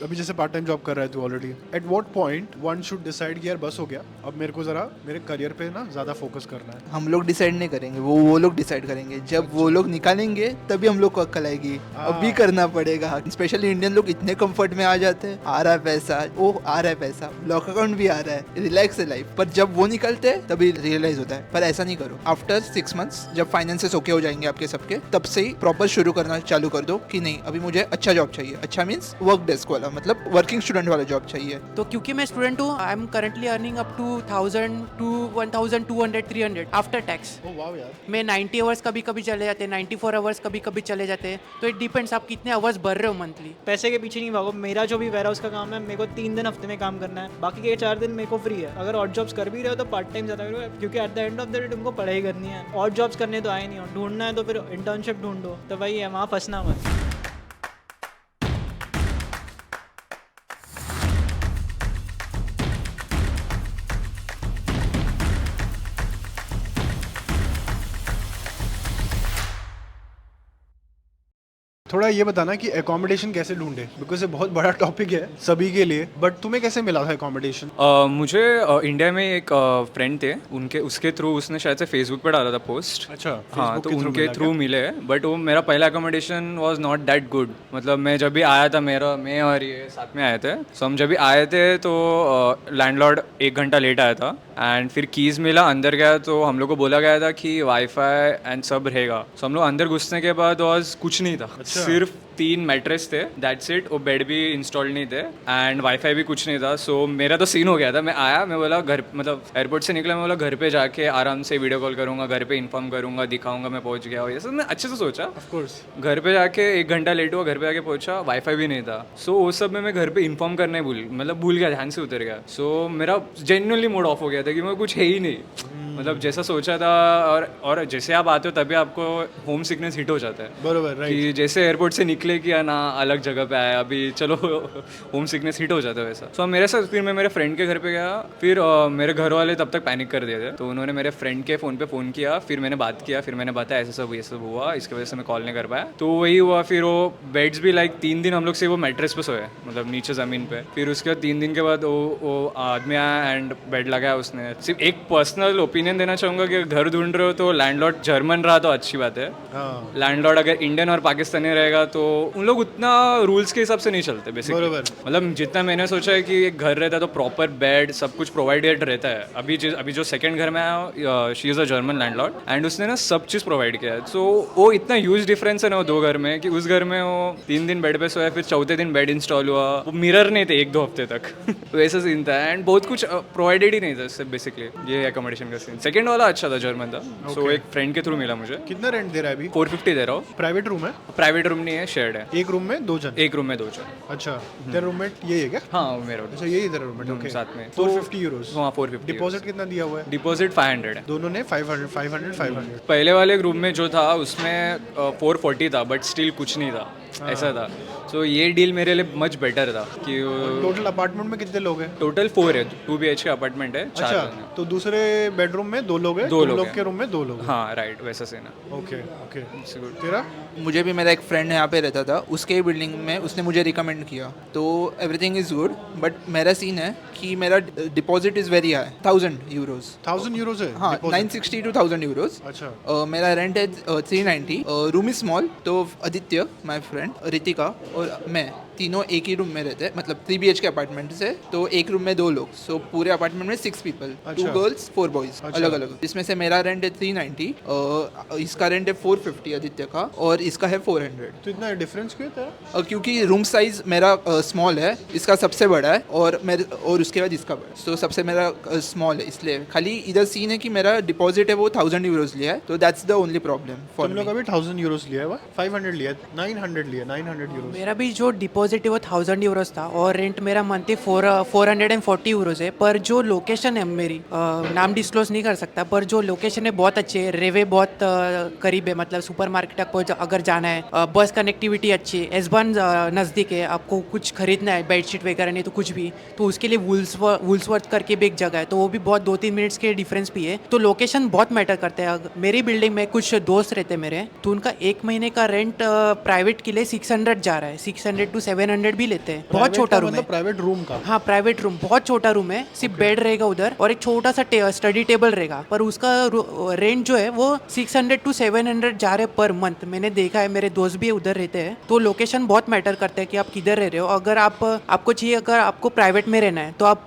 अभी जैसे part time job कर रहा है तू already, at what point one should decide कि यार बस हो गया, अब मेरे को जरा मेरे करियर पे ना ज्यादा फोकस करना है? हम लोग डिसाइड नहीं करेंगे, वो लोग डिसाइड करेंगे। जब वो लोग निकालेंगे तभी हम लोग को अक्ल आएगी। अभी करना पड़ेगा। स्पेशली इंडियन लोग इतने कंफर्ट में आ जाते हैं, आ रहा है पैसा, ओ आ रहा है पैसा, ब्लॉक अकाउंट भी आ रहा है, रिलैक्स है लाइफ। पर जब वो निकलते हैं तभी रियलाइज होता है। पर ऐसा नहीं करो। आफ्टर 6 मंथ्स जब फाइनेंसेस ओके हो जाएंगे आपके सबके, तब से ही प्रॉपर शुरू करना चालू कर दो कि नहीं अभी मुझे अच्छा जॉब चाहिए। अच्छा मीन्स वर्क डेस्क वाला, मतलब वर्किंग स्टूडेंट वाला जॉब चाहिए। तो क्योंकि मैं स्टूडेंट हूँ, I am currently earning up to 1000 to 1200 300 after tax. Oh wow यार। मैं 90 आवर्स कभी कभी चले जाते हैं, 94 आवर्स कभी कभी चले जाते हैं। तो इट डिपेंड्स आप कितने आवर्स भर रहे हो मंथली। पैसे के पीछे नहीं भागो। मेरा जो भी वेयर हाउस का काम है, मेरे को 3 दिन हफ्ते में काम करना है, बाकी के 4 दिन मेरे को फ्री है। अगर ऑड जॉब्स कर भी रहे हो तो पार्ट टाइम ज़्यादा करो, क्योंकि at the end of the day तुमको पढ़ाई करनी है। ऑड जॉब्स करने तो आए नहीं हो, ढूंढना है तो फिर इंटर्नशिप ढूंढो। तो वही है, वहाँ फंसना मत। थोड़ा ये बताना कि एकोमोडेशन कैसे ढूंढे, बिकॉज ये बहुत बड़ा टॉपिक है सभी के लिए, बट तुम्हें कैसे मिला था एकोमोडेशन? मुझे इंडिया में एक फ्रेंड थे, उनके उसके थ्रू, उसने शायद से फेसबुक पे डाला था पोस्ट। अच्छा, हाँ, Facebook तो के through उनके मिला थ्रू मिले। बट वो मेरा पहला accommodation was not that good. मतलब मैं जब भी आया था, मैं और ये साथ में आए थे, सो हम जब भी आए थे तो लैंडलॉर्ड 1 घंटा लेट आया था। एंड फिर कीज़ मिला, अंदर गया तो हम लोग को बोला गया था कि वाईफाई एंड सब रहेगा। सो हम लोग अंदर घुसने के बाद वाज कुछ नहीं था। सिर्फ 3 मैट्रेस थे, दैट्स इट। वो बेड भी इंस्टॉल नहीं थे एंड वाईफाई भी कुछ नहीं था। सो मेरा तो सीन हो गया था। मैं आया, मैं बोला घर, मतलब एयरपोर्ट से निकला, मैं बोला घर पे जाके आराम से वीडियो कॉल करूंगा, घर पे इन्फॉर्म करूंगा, दिखाऊंगा मैं पहुंच गया। ये सब मैं अच्छे से सोचा। Of course. घर पे जाके 1 घंटा लेट हुआ, घर पे जाके पहुंचा, वाईफाई भी नहीं था। सो वो सब में मैं घर पे इन्फॉर्म करने भूल गया, ध्यान से उतर गया। सो मेरा जेन्युइनली मूड ऑफ हो गया था कि मैं कुछ है ही नहीं। मतलब जैसा सोचा था, और जैसे आप आते हो तभी आपको होम सिकनेस हिट हो जाता है। बरोबर, राइट। कि जैसे एयरपोर्ट से निकले कि ना अलग जगह पे आया, अभी चलो होम सिकनेस हिट हो जाता है वैसा। सो मेरे साथ फिर मैं मेरे फ्रेंड के घर पे गया। फिर मेरे घर वाले तब तक पैनिक कर दिए थे, तो उन्होंने मेरे फ्रेंड के फ़ोन किया। फिर मैंने बात किया, फिर मैंने बताया ऐसा सब ये सब हुआ, इसकी वजह से मैं कॉल नहीं कर पाया। तो वही हुआ। फिर वो बेड्स भी 3 दिन हम लोग से वो मैट्रेस पे सोए, मतलब नीचे ज़मीन पे। फिर उसके बाद 3 दिन के बाद वो आदमी आया एंड बेड लगाया उसने। सिर्फ एक पर्सनल ओपिनियन देना चाहूँगा कि घर ढूंढ रहे हो तो लैंडलॉर्ड जर्मन रहा तो अच्छी बात है। लैंडलॉर्ड अगर इंडियन और पाकिस्तानी रहेगा तो उन लोग उतना रूल्स के हिसाब से नहीं चलते बेसिकली। मतलब जितना मैंने सोचा है कि एक घर रहता है तो प्रॉपर बेड सब कुछ प्रोवाइडेड रहता है। अभी जो सेकंड घर में आया, she is a German landlord and उसने ना सब चीज़ प्रोवाइड किया है। सो वो इतना ह्यूज डिफरेंस है ना वो 2 घर में, कि उस घर में वो 3 दिन बेड पे सोया, फिर चौथे दिन बेड इंस्टॉल हुआ। वो मिरर नहीं थे 1-2 हफ्ते तक वैसा सीन था एंड बहुत कुछ प्रोवाइडेड ही नहीं था इससे बेसिकली। ये एकोमोडेशन का सीन। सेकंड वाला अच्छा था, जर्मन था। सो एक फ्रेंड के थ्रू मिला मुझे। कितना रेंट दे रहा है अभी? 450 दे रहा हूँ। प्राइवेट रूम है? प्राइवेट रूम नहीं है, शेयर्ड है। एक रूम में 2 जन? एक रूम में 2 जन। अच्छा, तेरा रूममेट यही है क्या? हाँ, मेरा। अच्छा, यही तेरा रूममेट। ओके, साथ में 450 यूरोस। हाँ, 450। डिपॉजिट कितना दिया हुआ है? डिपॉजिट 500 है। दोनों ने 500। पहले वाले रूम में जो था उसमें 440 था, बट स्टिल कुछ नहीं था, ऐसा था। सो ये डील मेरे लिए मच बेटर था कि टोटल अपार्टमेंट में कितने लोग हैं? टोटल 4 है, 2 BHK अपार्टमेंट है। 4 अच्छा, जन हैं। तो दूसरे बेडरूम में 2 लोग हैं, 2 तुम लोग लोग हैं। के रूम में 2 लोग हैं। हाँ, राइट, वैसा सीन है। ओके ओके, तेरा? मुझे भी मेरा एक फ्रेंड यहाँ पे रहता था, उसके ही बिल्डिंग में, उसने मुझे रिकमेंड किया, तो एवरीथिंग इज़ गुड। बट मेरा सीन है कि मेरा deposit is very high, 1000 euros. 1000 euros है? हाँ, 960 to 1000 यूरोज। अच्छा। मेरा रेंट है 390। रूम इज स्मॉल, तो आदित्य, माय फ्रेंड, रितिका और मैं तीनों एक ही रूम में रहते हैं, मतलब 3 BHK अपार्टमेंट से। तो एक रूम में 2 लोग, सो पूरे अपार्टमेंट में 6 पीपल, 2 गर्ल्स 4 बॉयज, अलग अलग। जिसमें से मेरा रेंट है 390, इसका रेंट है 450 आदित्य का, और इसका है 400। तो इतना डिफरेंस क्यों है तेरा? क्योंकि रूम साइज मेरा स्मॉल है, इसका सबसे बड़ा है, और उसके बाद इसका बड़ा, तो सबसे मेरा स्मॉल है, इसलिए खाली इधर सीन है कि मेरा डिपॉजिट है वो 1000 यूरोज लिया है, तो that's the only problem for तुम लोग अभी 1000 यूरोज लिया है? 500 लिया है? 900 यूरोज? मेरा भी जो डिपॉजिट है वो 1000 यूरोज था, और रेंट मेरा मंथली 440 यूरोज है। पर जो लोकेशन है मेरी, नाम डिस्क्लोज नहीं कर सकता, पर जो लोकेशन है बहुत अच्छी है। रेवे बहुत करीब है, मतलब सुपर मार्केट तक अगर जाना है, बस कनेक्टिविटी अच्छी है, एसबर्न नज़दीक है। आपको कुछ खरीदना है, बेडशीट वगैरह नहीं तो कुछ भी, तो उसके लिए वुल्सवर्थ करके भी एक जगह है, तो वो भी बहुत 2-3 मिनट्स के डिफरेंस भी है। तो लोकेशन बहुत मैटर करते हैं। मेरी बिल्डिंग में कुछ दोस्त रहते हैं मेरे, तो उनका 1 महीने का रेंट प्राइवेट के लिए 600 जा रहा है, है, 600 to 700 भी लेते हैं। बहुत छोटा रूम है, मतलब प्राइवेट रूम का। हाँ प्राइवेट रूम, बहुत छोटा रूम है, सिर्फ बेड रहेगा उधर और एक छोटा सा स्टडी टेबल रहेगा, पर उसका रेंट जो है वो 600 to 700 जा रहे पर मंथ। मैंने देखा है, मेरे दोस्त भी उधर रहते हैं, तो लोकेशन बहुत मैटर करता है कि आप किधर रह रहे हो। अगर आपको चाहिए, अगर आपको प्राइवेट में रहना है तो आप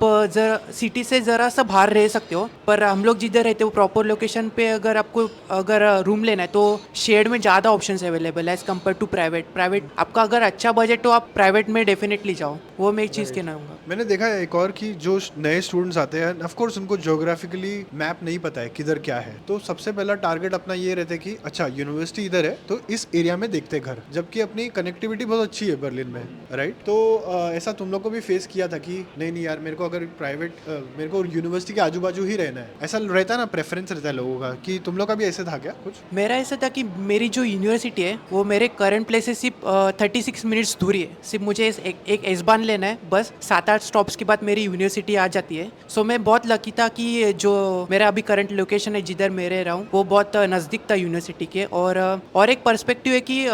सिटी से जरा सा बाहर रह सकते हो, पर हम लोग जिधर रहते हो प्रॉपर लोकेशन पे अगर रूम लेना है तो शेड में ज़्यादा ऑप्शंस अवेलेबल है एज कम्पेयर टू प्राइवेट। आपका अगर अच्छा बजट तो आप प्राइवेट में डेफिनेटली जाओ, वो मैं एक चीज़ कहना चाहूँगा। मैंने देखा है एक और कि जो नए स्टूडेंट्स आते हैं, ऑफ कोर्स उनको ज्योग्राफिकली मैप नहीं पता है किधर क्या है, तो सबसे पहला टारगेट अपना ये रहता है कि अच्छा यूनिवर्सिटी इधर है तो इस एरिया में देखते हैं घर, जबकि अपनी कनेक्टिविटी बहुत अच्छी है बर्लिन में, राइट। तो ऐसा तुम लोग को भी फेस किया था कि नहीं यार मेरे को अगर मेरे को यूनिवर्सिटी के आजू बाजू ही रहना है, ऐसा रहता है ना, प्रेफरेंस रहता है लोगों का, कि तुम लोग का भी ऐसे था क्या कुछ? मेरा ऐसा था कि मेरी जो यूनिवर्सिटी है वो मेरे करंट प्लेस से सिर्फ 36 मिनट्स दूरी है, सिर्फ मुझे एक एस-बान लेना है, बस 7-8 स्टॉप्स के बाद मेरी यूनिवर्सिटी आ जाती है। सो मैं बहुत लकी था कि जो मेरा अभी करंट लोकेशन है जिधर मैं रह रहा हूँ वो बहुत नज़दीक था यूनिवर्सिटी के। और एक पर्सपेक्टिव है कि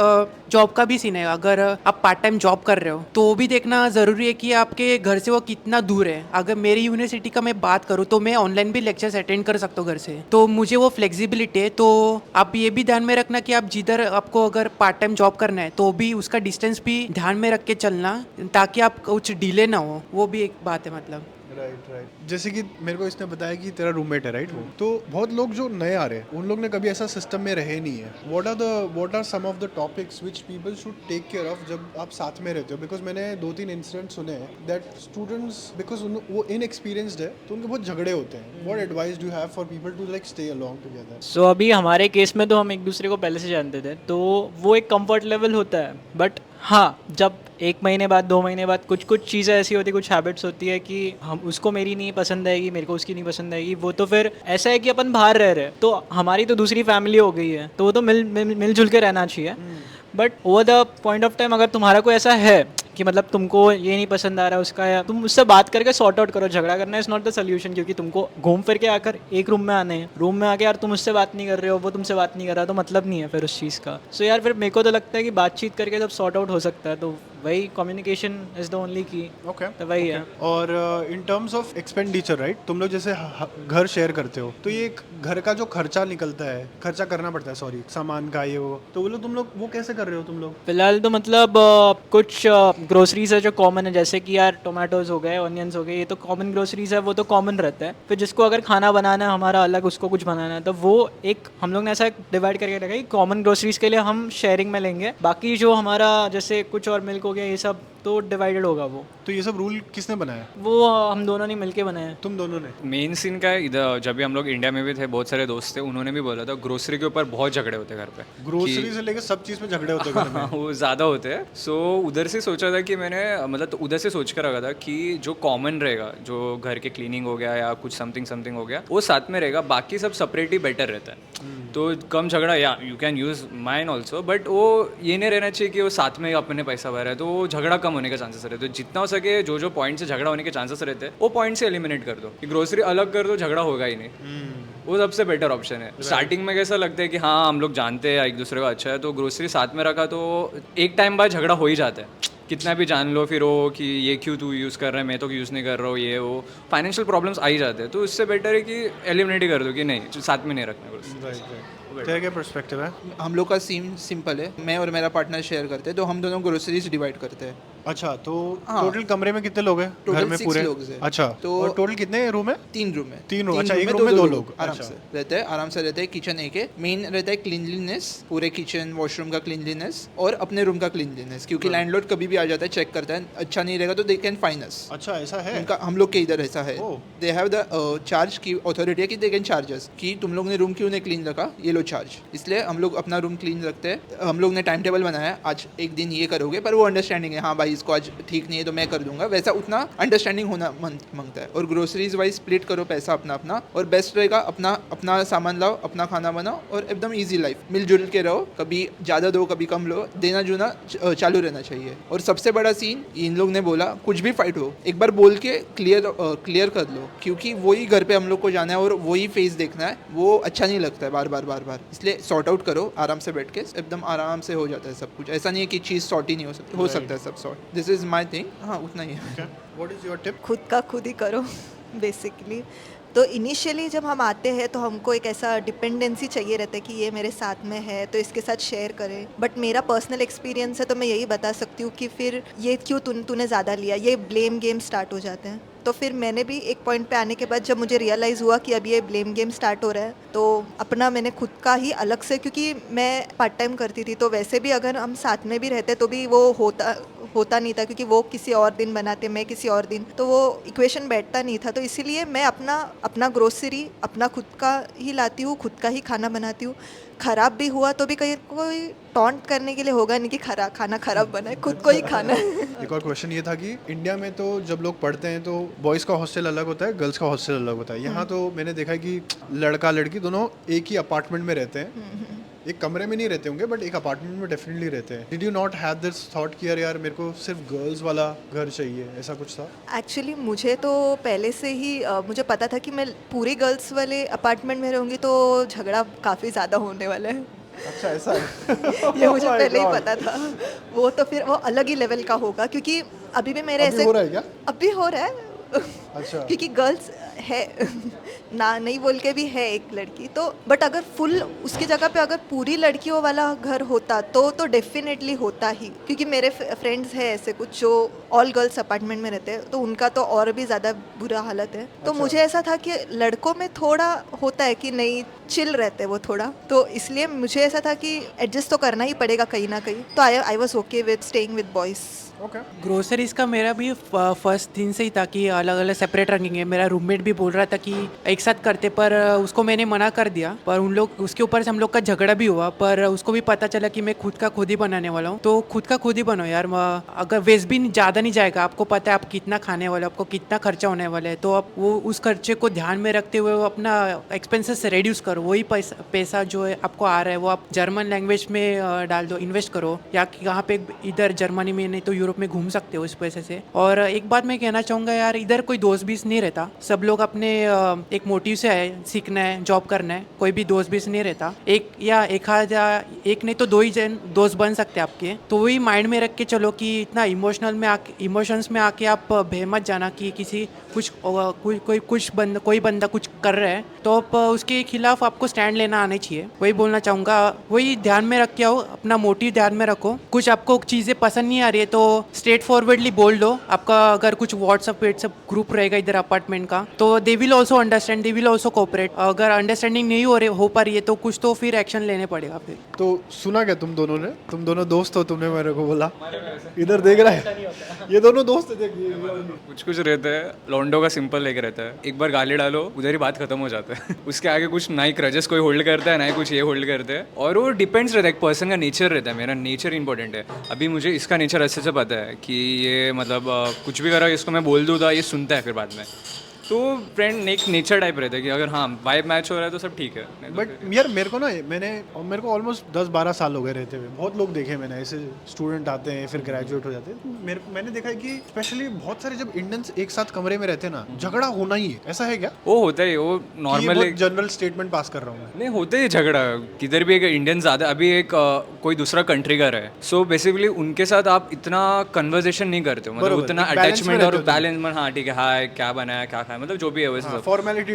जॉब का भी सीन है, अगर आप पार्ट टाइम जॉब कर रहे हो तो वो भी देखना ज़रूरी है कि आपके घर से वो कितना दूर है। अगर मेरी यूनिवर्सिटी का मैं बात करूँ तो मैं ऑनलाइन भी लेक्चर्स अटेंड कर सकता हूँ घर से, तो मुझे वो फ्लेक्सिबिलिटी है। तो आप ये भी ध्यान में रखना कि आप जिधर आपको अगर पार्ट टाइम जॉब करना है तो भी उसका डिस्टेंस भी ध्यान में रख के चलना, ताकि आप कुछ डिले ना हो, वो भी एक बात है मतलब। राइट। जैसे कि मेरे को इसने बताया कि तेरा रूममेट है, राइट, वो तो बहुत लोग जो नए आ रहे हैं उन लोग ने कभी ऐसा सिस्टम में रहे नहीं है। What are some of the topics which people should take care of जब आप साथ में रहते हो? बिकॉज मैंने 2-3 इंसिडेंट सुने हैं दैट स्टूडेंट्स, बिकॉज वो इनएक्सपीरियंस्ड है तो उनके बहुत झगड़े होते हैं। What advice do you have for people to like stay along together? So अभी हमारे केस में तो हम एक दूसरे को पहले से जानते थे, तो वो एक कंफर्ट लेवल होता है। बट हाँ, जब 1 महीने बाद 2 महीने बाद कुछ चीज़ें ऐसी होती है, कुछ हैबिट्स होती है कि हम उसको मेरी नहीं पसंद आएगी, मेरे को उसकी नहीं पसंद आएगी, वो तो फिर ऐसा है कि अपन बाहर रह रहे हैं तो हमारी तो दूसरी फैमिली हो गई है, तो वो तो मिलजुल के रहना चाहिए। But over the point of time अगर तुम्हारा कोई ऐसा है कि मतलब तुमको ये नहीं पसंद आ रहा है उसका, या तुम उससे बात करके सॉर्ट आउट करो। झगड़ा करना इज़ नॉट द सोल्यूशन, क्योंकि तुमको घूम फिर के आकर एक रूम में आने हैं, रूम में आके यार तुम उससे बात नहीं कर रहे हो, वो तुमसे बात नहीं कर रहा, तो मतलब नहीं है फिर उस चीज़ का। सो यार फिर मेरे को तो लगता है कि बातचीत करके जब सॉर्ट आउट हो सकता है तो वही कम्युनिकेशन इज़ द ओनली की। ओके, तो वही है। और इन टर्म्स ऑफ एक्सपेंडिचर, राइट, तुम लोग जैसे घर शेयर करते हो तो ये घर का जो खर्चा निकलता है, खर्चा करना पड़ता है, सॉरी, सामान का ये वो, तो तुम लोग वो कैसे कर रहे हो तुम लोग? फिलहाल तो मतलब कुछ ग्रोसरीज है जो कॉमन है, जैसे कि यार टोमेटोज हो गए, ऑनियंस हो गए, ये तो कॉमन ग्रोसरीज है, वो तो कॉमन रहता है। फिर जिसको अगर खाना बनाना है हमारा अलग, उसको कुछ बनाना है, तो वो एक हम लोग ने ऐसा डिवाइड करके रखा है कि कॉमन ग्रोसरीज के लिए हम शेयरिंग में लेंगे, बाकी जो हमारा जैसे कुछ और मिल्क हो गया ये सब तो डिवाइडेड होगा। वो तो ये सब रूल किसने बनाया? वो हम दोनों ने मिलके बनाया। तुम दोनों ने? मेन सीन का है इधर, जब भी हम लोग इंडिया में भी थे, बहुत सारे दोस्त थे, उन्होंने भी बोला था ग्रोसरी के ऊपर बहुत झगड़े होते हैं घर पे। ग्रोसरी से लेकर सब चीज़ में झगड़े होते हैं घर में। वो ज़्यादा होते हैं। सो उधर से सोचा था कि मैंने मतलब तो उधर से सोच कर रखा था कि जो कॉमन रहेगा, जो घर के क्लीनिंग हो गया या कुछ समथिंग हो गया, वो साथ में रहेगा, बाकी सब सेपरेट ही बेटर रहता है। तो कम झगड़ा, या you can use mine also, but वो ये नहीं रहना चाहिए कि वो साथ में अपने पैसा भर रहा है, तो वो झगड़ा कम होने के चांसेस रहते हैं। जितना हो सके जो पॉइंट से झगड़ा होने के चांसेस रहते हैं वो पॉइंट से एलिमिनेट कर दो, कि ग्रोसरी अलग कर दो, झगड़ा होगा ही नहीं। वो सबसे बेटर ऑप्शन है। स्टार्टिंग में कैसा लगता है कि हाँ हम लोग जानते हैं एक दूसरे को अच्छा है, तो ग्रोसरी साथ में रखा तो एक टाइम बाद झगड़ा हो ही जाता है, कितना भी जान लो फिर वो कि ये क्यों तू यूज़ कर रहा है, मैं तो यूज़ नहीं कर रहा हूँ, ये वो फाइनेंशियल प्रॉब्लम्स आ ही जाते हैं। तो इससे बेटर है कि एलिमिनेट ही कर दो कि नहीं, साथ में नहीं रखना ग्रोसरी। तेरा क्या पर्सपेक्टिव है? हम लोग का सीन सिंपल है, मैं और मेरा पार्टनर शेयर करते हैं, तो हम दोनों ग्रोसरीज डिवाइड करते हैं। अच्छा, तो हाँ। टोटल कमरे में कितने लोग हैं? टोटल घर में 6 पूरे लोग हैं। अच्छा, तो और टोटल कितने रूम है? 3 रूम है। 3 रूम, अच्छा, एक रूम में 2 लोग आराम अच्छा। से रहते हैं, आराम से रहते हैं। किचन एक है, मेन रहता है क्लीनलीनेस, पूरे किचन वॉशरूम का क्लीनलीनेस और अपने रूम का क्लीनलीनेस, क्योंकि लैंडलॉर्ड कभी भी आ जाता है, चेक करता है, अच्छा नहीं रहेगा तो दे कैन फाइन अस। अच्छा, ऐसा है उनका, हम लोग के इधर ऐसा है, ओह। दे हैव द चार्ज की अथॉरिटी है कि दे कैन चार्ज अस कि तुम लोग ने रूम क्यों नहीं क्लीन रखा, ये लो चार्ज। इसलिए हम लोग अपना रूम क्लीन रखते हैं। हम लोग ने टाइम टेबल बनाया, आज एक दिन ये करोगे, पर वो अंडरस्टैंडिंग है, हाँ भाई इसको आज ठीक नहीं है तो मैं कर दूंगा, वैसा उतना अंडरस्टैंडिंग होना मांगता है। और ग्रोसरीज वाइज स्प्लिट करो पैसा अपना अपना, और बेस्ट रहेगा अपना अपना सामान लाओ, अपना खाना बनाओ और एकदम ईजी लाइफ, मिलजुल के रहो, कभी ज़्यादा दो कभी कम लो, देना जुना चालू रहना चाहिए। और सबसे बड़ा सीन इन लोग ने बोला, कुछ भी फाइट हो एक बार बोल के क्लियर कर लो, क्योंकि वही घर पे हम लोग को जाना है और वही फेस देखना है, वो अच्छा नहीं लगता है बार बार। इसलिए सॉर्ट आउट करो आराम से बैठ के, एकदम आराम से हो जाता है सब कुछ। ऐसा नहीं है कि चीज़ सॉर्ट ही नहीं हो सकता है सब sort. This is my thing. हाँ उतना ही है। What is your tip? खुद का खुद ही करो बेसिकली। तो इनिशियली जब हम आते हैं तो हमको एक ऐसा डिपेंडेंसी चाहिए रहता है कि ये मेरे साथ में है तो इसके साथ शेयर करें। बट मेरा पर्सनल एक्सपीरियंस है तो मैं यही बता सकती हूँ कि फिर ये क्यों तूने ज़्यादा लिया, ये ब्लेम गेम स्टार्ट हो जाते हैं। तो फिर मैंने भी एक पॉइंट पे आने के बाद जब मुझे रियलाइज़ हुआ कि अब ये ब्लेम गेम स्टार्ट हो रहा है, तो अपना मैंने खुद का ही अलग से, क्योंकि मैं पार्ट टाइम करती थी तो वैसे भी अगर हम साथ में भी रहते तो भी वो होता नहीं था, क्योंकि वो किसी और दिन बनाते मैं किसी और दिन, तो वो इक्वेशन बैठता नहीं था। तो इसीलिए मैं अपना ग्रोसरी अपना खुद का ही लाती हूँ, खुद का ही खाना बनाती हूँ। ख़राब भी हुआ तो भी कोई टॉन्ट करने के लिए होगा नहीं कि खाना ख़राब बना है, खुद को ही खाना है। एक और क्वेश्चन ये था कि इंडिया में तो जब लोग पढ़ते हैं तो बॉयज़ का हॉस्टल अलग होता है, गर्ल्स का हॉस्टल अलग होता है। यहाँ तो मैंने देखा है कि लड़का लड़की दोनों एक ही अपार्टमेंट में रहते हैं, एक कमरे में नहीं रहते होंगे बट एक अपार्टमेंट में डेफिनेटली रहते हैं। Did you not have this thought कि यार मेरे को सिर्फ गर्ल्स वाला घर चाहिए, ऐसा कुछ था? एक्चुअली मुझे तो पहले से ही मुझे पता था कि मैं पूरी गर्ल्स वाले अपार्टमेंट में रहूँगी तो झगड़ा काफ़ी ज़्यादा होने वाला है। अच्छा ऐसा है? ये मुझे पहले ही पता था। वो तो फिर वो अलग ही लेवल का होगा, क्योंकि अभी भी मेरे अभी ऐसे हो रहा है क्या? अभी हो रहा है। अच्छा। क्योंकि गर्ल्स है ना नहीं बोल के भी है एक लड़की तो, बट अगर फुल उसकी जगह पे अगर पूरी लड़कियों वाला घर होता तो डेफिनेटली होता ही, क्योंकि मेरे फ्रेंड्स हैं ऐसे कुछ जो ऑल गर्ल्स अपार्टमेंट में रहते हैं तो उनका तो और भी ज़्यादा बुरा हालत है। तो मुझे ऐसा था कि लड़कों में थोड़ा होता है कि नहीं चिल रहते वो थोड़ा, तो इसलिए मुझे ऐसा था कि एडजस्ट तो करना ही पड़ेगा कहीं ना कहीं, तो I was okay with staying with boys. Okay. Groceries का मेरा भी फर्स्ट दिन से ही था कि अलग अलग सेपरेट रखेंगे। मेरा रूममेट भी बोल रहा था कि एक साथ करते, पर उसको मैंने मना कर दिया। पर उन लोग उसके ऊपर से हम लोग का झगड़ा भी हुआ, पर उसको भी पता चला कि मैं खुद का खुद ही बनाने वाला हूँ। तो खुद का खुद ही बनाओ यार, अगर वेस्ट भी ज़्यादा नहीं जाएगा, आपको पता है आप कितना खाने वाले हो, आपको कितना खर्चा होने वाला है, तो आप वो उस खर्चे को ध्यान में रखते हुए अपना एक्सपेंसेस रेड्यूस करो। वही पैसा जो है आपको आ रहा है वो आप जर्मन लैंग्वेज में डाल दो, इन्वेस्ट करो, या कहाँ पे इधर जर्मनी में नहीं तो यूरोप में घूम सकते हो इस पैसे से। और एक बात मैं कहना चाहूँगा यार, इधर कोई दोस्त बीस नहीं रहता, सब लोग अपने एक मोटिव से है, सीखना है, जॉब करना है, कोई भी दोस्त बीस नहीं रहता। एक नहीं तो दो ही जन दोस्त बन सकते हैं आपके। तो वही माइंड में रख के चलो कि इतना इमोशंस में आके आप बह मत जाना कि किसी कोई बंदा कुछ कर रहा है तो आप उसके खिलाफ आपको स्टैंड लेना आना चाहिए। वही बोलना चाहूँगा, वही ध्यान में रख के आओ, अपना मोटिव ध्यान में रखो। कुछ आपको चीज़ें पसंद नहीं आ रही है तो स्ट्रेट फॉरवर्डली बोल दो। आपका अगर कुछ व्हाट्सअप ग्रुप रहेगा इधर अपार्टमेंट का तो they will also understand, they will also cooperate. अगर अंडरस्टैंडिंग नहीं हो पा रही है तो कुछ तो फिर एक्शन लेने पड़ेगा फिर। तो सुना क्या तुम दोनों दोस्त हो, तुमने मेरे को बोला इधर देख रहा है, ये दोनों दोस्त है। कुछ रहता है, लॉन्डो का सिंपल एक रहता है, एक बार गाली डालो उधर ही बात खत्म हो जाता है। उसके आगे कुछ ना ही क्रजेस कोई होल्ड करता है ना ही कुछ ये होल्ड करते हैं, और वो डिपेंड्स रहता है, एक पर्सन का नेचर रहता है। मेरा नेचर इंपॉर्टेंट है। अभी मुझे इसका नेचर अच्छे से पता है कि ये मतलब कुछ भी करा इसको मैं बोल दूँ तो ये सुनता है फिर बाद में। तो फ्रेंड एक नेचर टाइप रहता है कि अगर हाँ वाइब मैच हो रहा है तो सब ठीक है। बट यार मेरे को ऑलमोस्ट 10-12 साल हो गए रहते हुए। बहुत लोग देखे मैंने, ऐसे स्टूडेंट आते हैं फिर ग्रेजुएट हो जाते हैं। मैंने देखा है कि स्पेशली बहुत सारे जब इंडियंस एक साथ कमरे में रहते हैं ना, झगड़ा होना ही है। ऐसा है क्या? वो होता है, वो नॉर्मल जनरल स्टेटमेंट पास कर रहा हूँ मैं। नहीं होते ही झगड़ा किधर भी। एक इंडियन ज़्यादा अभी एक कोई दूसरा कंट्री का रहे, सो बेसिकली उनके साथ आप इतना कन्वर्सेशन नहीं करते हो, मतलब उतना अटैचमेंट और बैलेंस में। हाँ ठीक है, हाय क्या बनाया क्या खाया, मतलब जो भी है वैसे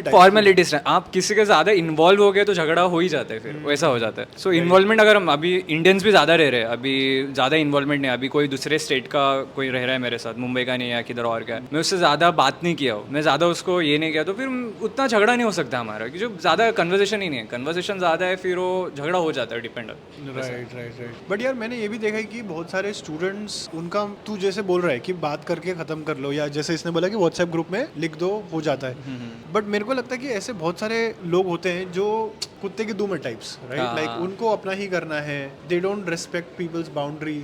फॉर्मेलिटीज। आप किसी के ज़्यादा इन्वॉल्व हो गए तो झगड़ा हो ही जाता है, फिर वैसा हो जाता है। सो इन्वॉल्वमेंट अगर हम अभी इंडियंस भी ज़्यादा रह रहे हैं, अभी ज़्यादा इन्वॉल्वमेंट नहीं। अभी कोई दूसरे स्टेट का कोई रह रहा है मेरे साथ, मुंबई का नहीं है किधर और का है, मैं उससे ज़्यादा बात नहीं किया हो, मैं ज़्यादा उसको ये नहीं किया, तो फिर उतना झगड़ा नहीं हो सकता हमारा, क्योंकि जो ज़्यादा कन्वर्सेशन ही नहीं है। कन्वर्सेशन ज़्यादा है फिर वो झगड़ा हो जाता है, डिपेंड। राइट। बट यार मैंने ये भी देखा है कि बहुत सारे स्टूडेंट्स उनका, तू जैसे बोल रहा है कि बात करके खत्म कर लो, या जैसे इसने बोला कि व्हाट्सएप ग्रुप में लिख दो हो जाता है। बट मेरे को लगता है कि ऐसे बहुत सारे लोग होते हैं जो कुत्ते की दूम टाइप्स, राइट? लाइक उनको अपना ही करना है, they don't respect people's boundary,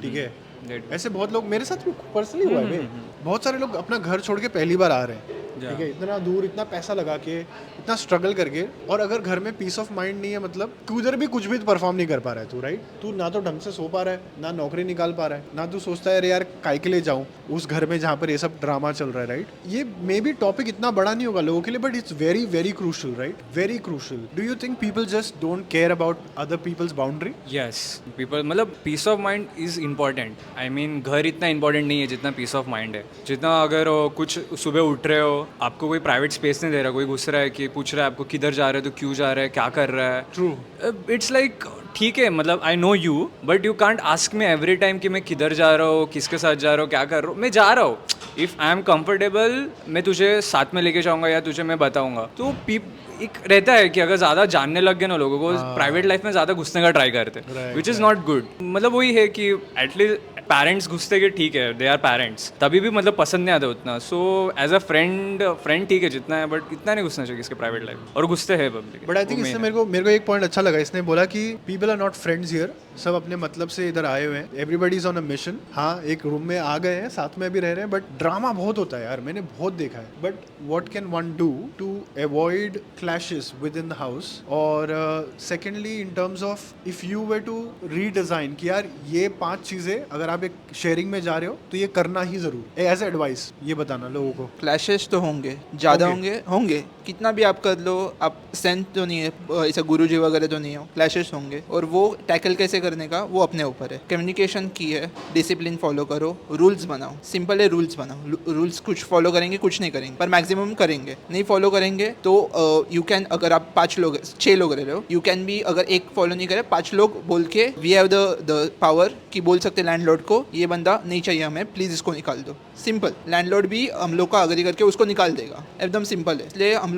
ठीक है? That- ऐसे बहुत लोग मेरे साथ भी पर्सनली हुआ है भाई। बहुत सारे लोग अपना घर छोड़ के पहली बार आ रहे हैं, ठीक है, इतना दूर, इतना पैसा लगा के, इतना स्ट्रगल करके, और अगर घर में पीस ऑफ माइंड नहीं है, मतलब तू उधर भी कुछ भी परफॉर्म नहीं कर पा रहा है तू, राइट? तू ना तो ढंग से सो पा रहा है, ना नौकरी निकाल पा रहा है, ना तू सोचता है अरे यार काय के लिए जाऊं उस घर में जहाँ पर ये सब ड्रामा चल रहा है, राइट? ये मे बी टॉपिक इतना बड़ा नहीं होगा लोगों के लिए, but it's very very crucial, right? Very crucial. Do you think people just don't care about other people's boundary? Yes, people मतलब peace of mind is important. I mean घर इतना इंपॉर्टेंट नहीं है जितना पीस ऑफ माइंड है। जितना अगर कुछ सुबह उठ रहे हो, आपको कोई प्राइवेट स्पेस नहीं दे रहा, कोई घुस रहा है कि पूछ रहा है आपको किधर जा रहे हो, तो क्यों जा रहा है, क्या कर रहा है। ट्रू। इट्स लाइक ठीक है, मतलब I know you, but you can't ask me every time कि मैं किधर जा रहा हूँ, किसके साथ जा रहा हूँ, क्या कर रहा हूँ। मैं जा रहा हूँ, इफ़ आई एम कंफर्टेबल मैं तुझे साथ में लेके जाऊँगा या तुझे मैं बताऊँगा। तो एक रहता है कि अगर ज़्यादा जानने लग गए ना लोगों को, प्राइवेट लाइफ में ज़्यादा घुसने का ट्राई करते हैं, विच इज़ नॉट गुड। मतलब वही है कि एटलीस्ट पेरेंट्स घुसते कि ठीक है, दे आर पेरेंट्स, तभी भी मतलब पसंद नहीं आता उतना। सो एज अ फ्रेंड ठीक है जितना है, बट इतना नहीं घुसना चाहिए इसके प्राइवेट लाइफ, और घुसते हैं पब्लिक। बट आई थिंक इससे मेरे को एक पॉइंट अच्छा लगा, इसने बोला कि people are not friends here, सब अपने मतलब से इधर आए हुए हैं, everybody is on a mission. हाँ, एक रूम में आ गए हैं, साथ में भी रह रहे हैं, बट ड्रामा बहुत होता है यार, मैंने बहुत देखा है। But what can one do to avoid clashes within the house? और secondly in terms of if you were to redesign कि यार ये 5 चीजें अगर आप एक शेयरिंग में जा रहे हो तो ये करना ही जरूर, एज एडवाइस ये बताना लोगों को। क्लैशेस तो होंगे, ज़्यादा होंगे, कितना भी आप कर लो, आप सेंट तो नहीं है, ऐसा गुरुजी वगैरह तो नहीं हो, क्लैशेस होंगे, और वो टैकल कैसे करने का वो अपने ऊपर है। कम्युनिकेशन की है, डिसिप्लिन फॉलो करो, रूल्स बनाओ, सिंपल है, रूल्स बनाओ। रूल्स कुछ फॉलो करेंगे, कुछ नहीं करेंगे, पर मैक्सिमम करेंगे। नहीं फॉलो करेंगे तो यू कैन, अगर आप 6 लोग रह रहे हो, यू कैन भी, अगर एक फॉलो नहीं करे, 5 लोग बोल के वी हैव द पावर कि बोल सकते लैंडलॉर्ड को ये बंदा नहीं चाहिए हमें, प्लीज़ इसको निकाल दो। सिंपल, लैंडलॉर्ड भी हम लोग का अग्री करके उसको निकाल देगा, एकदम सिंपल है। इसलिए हम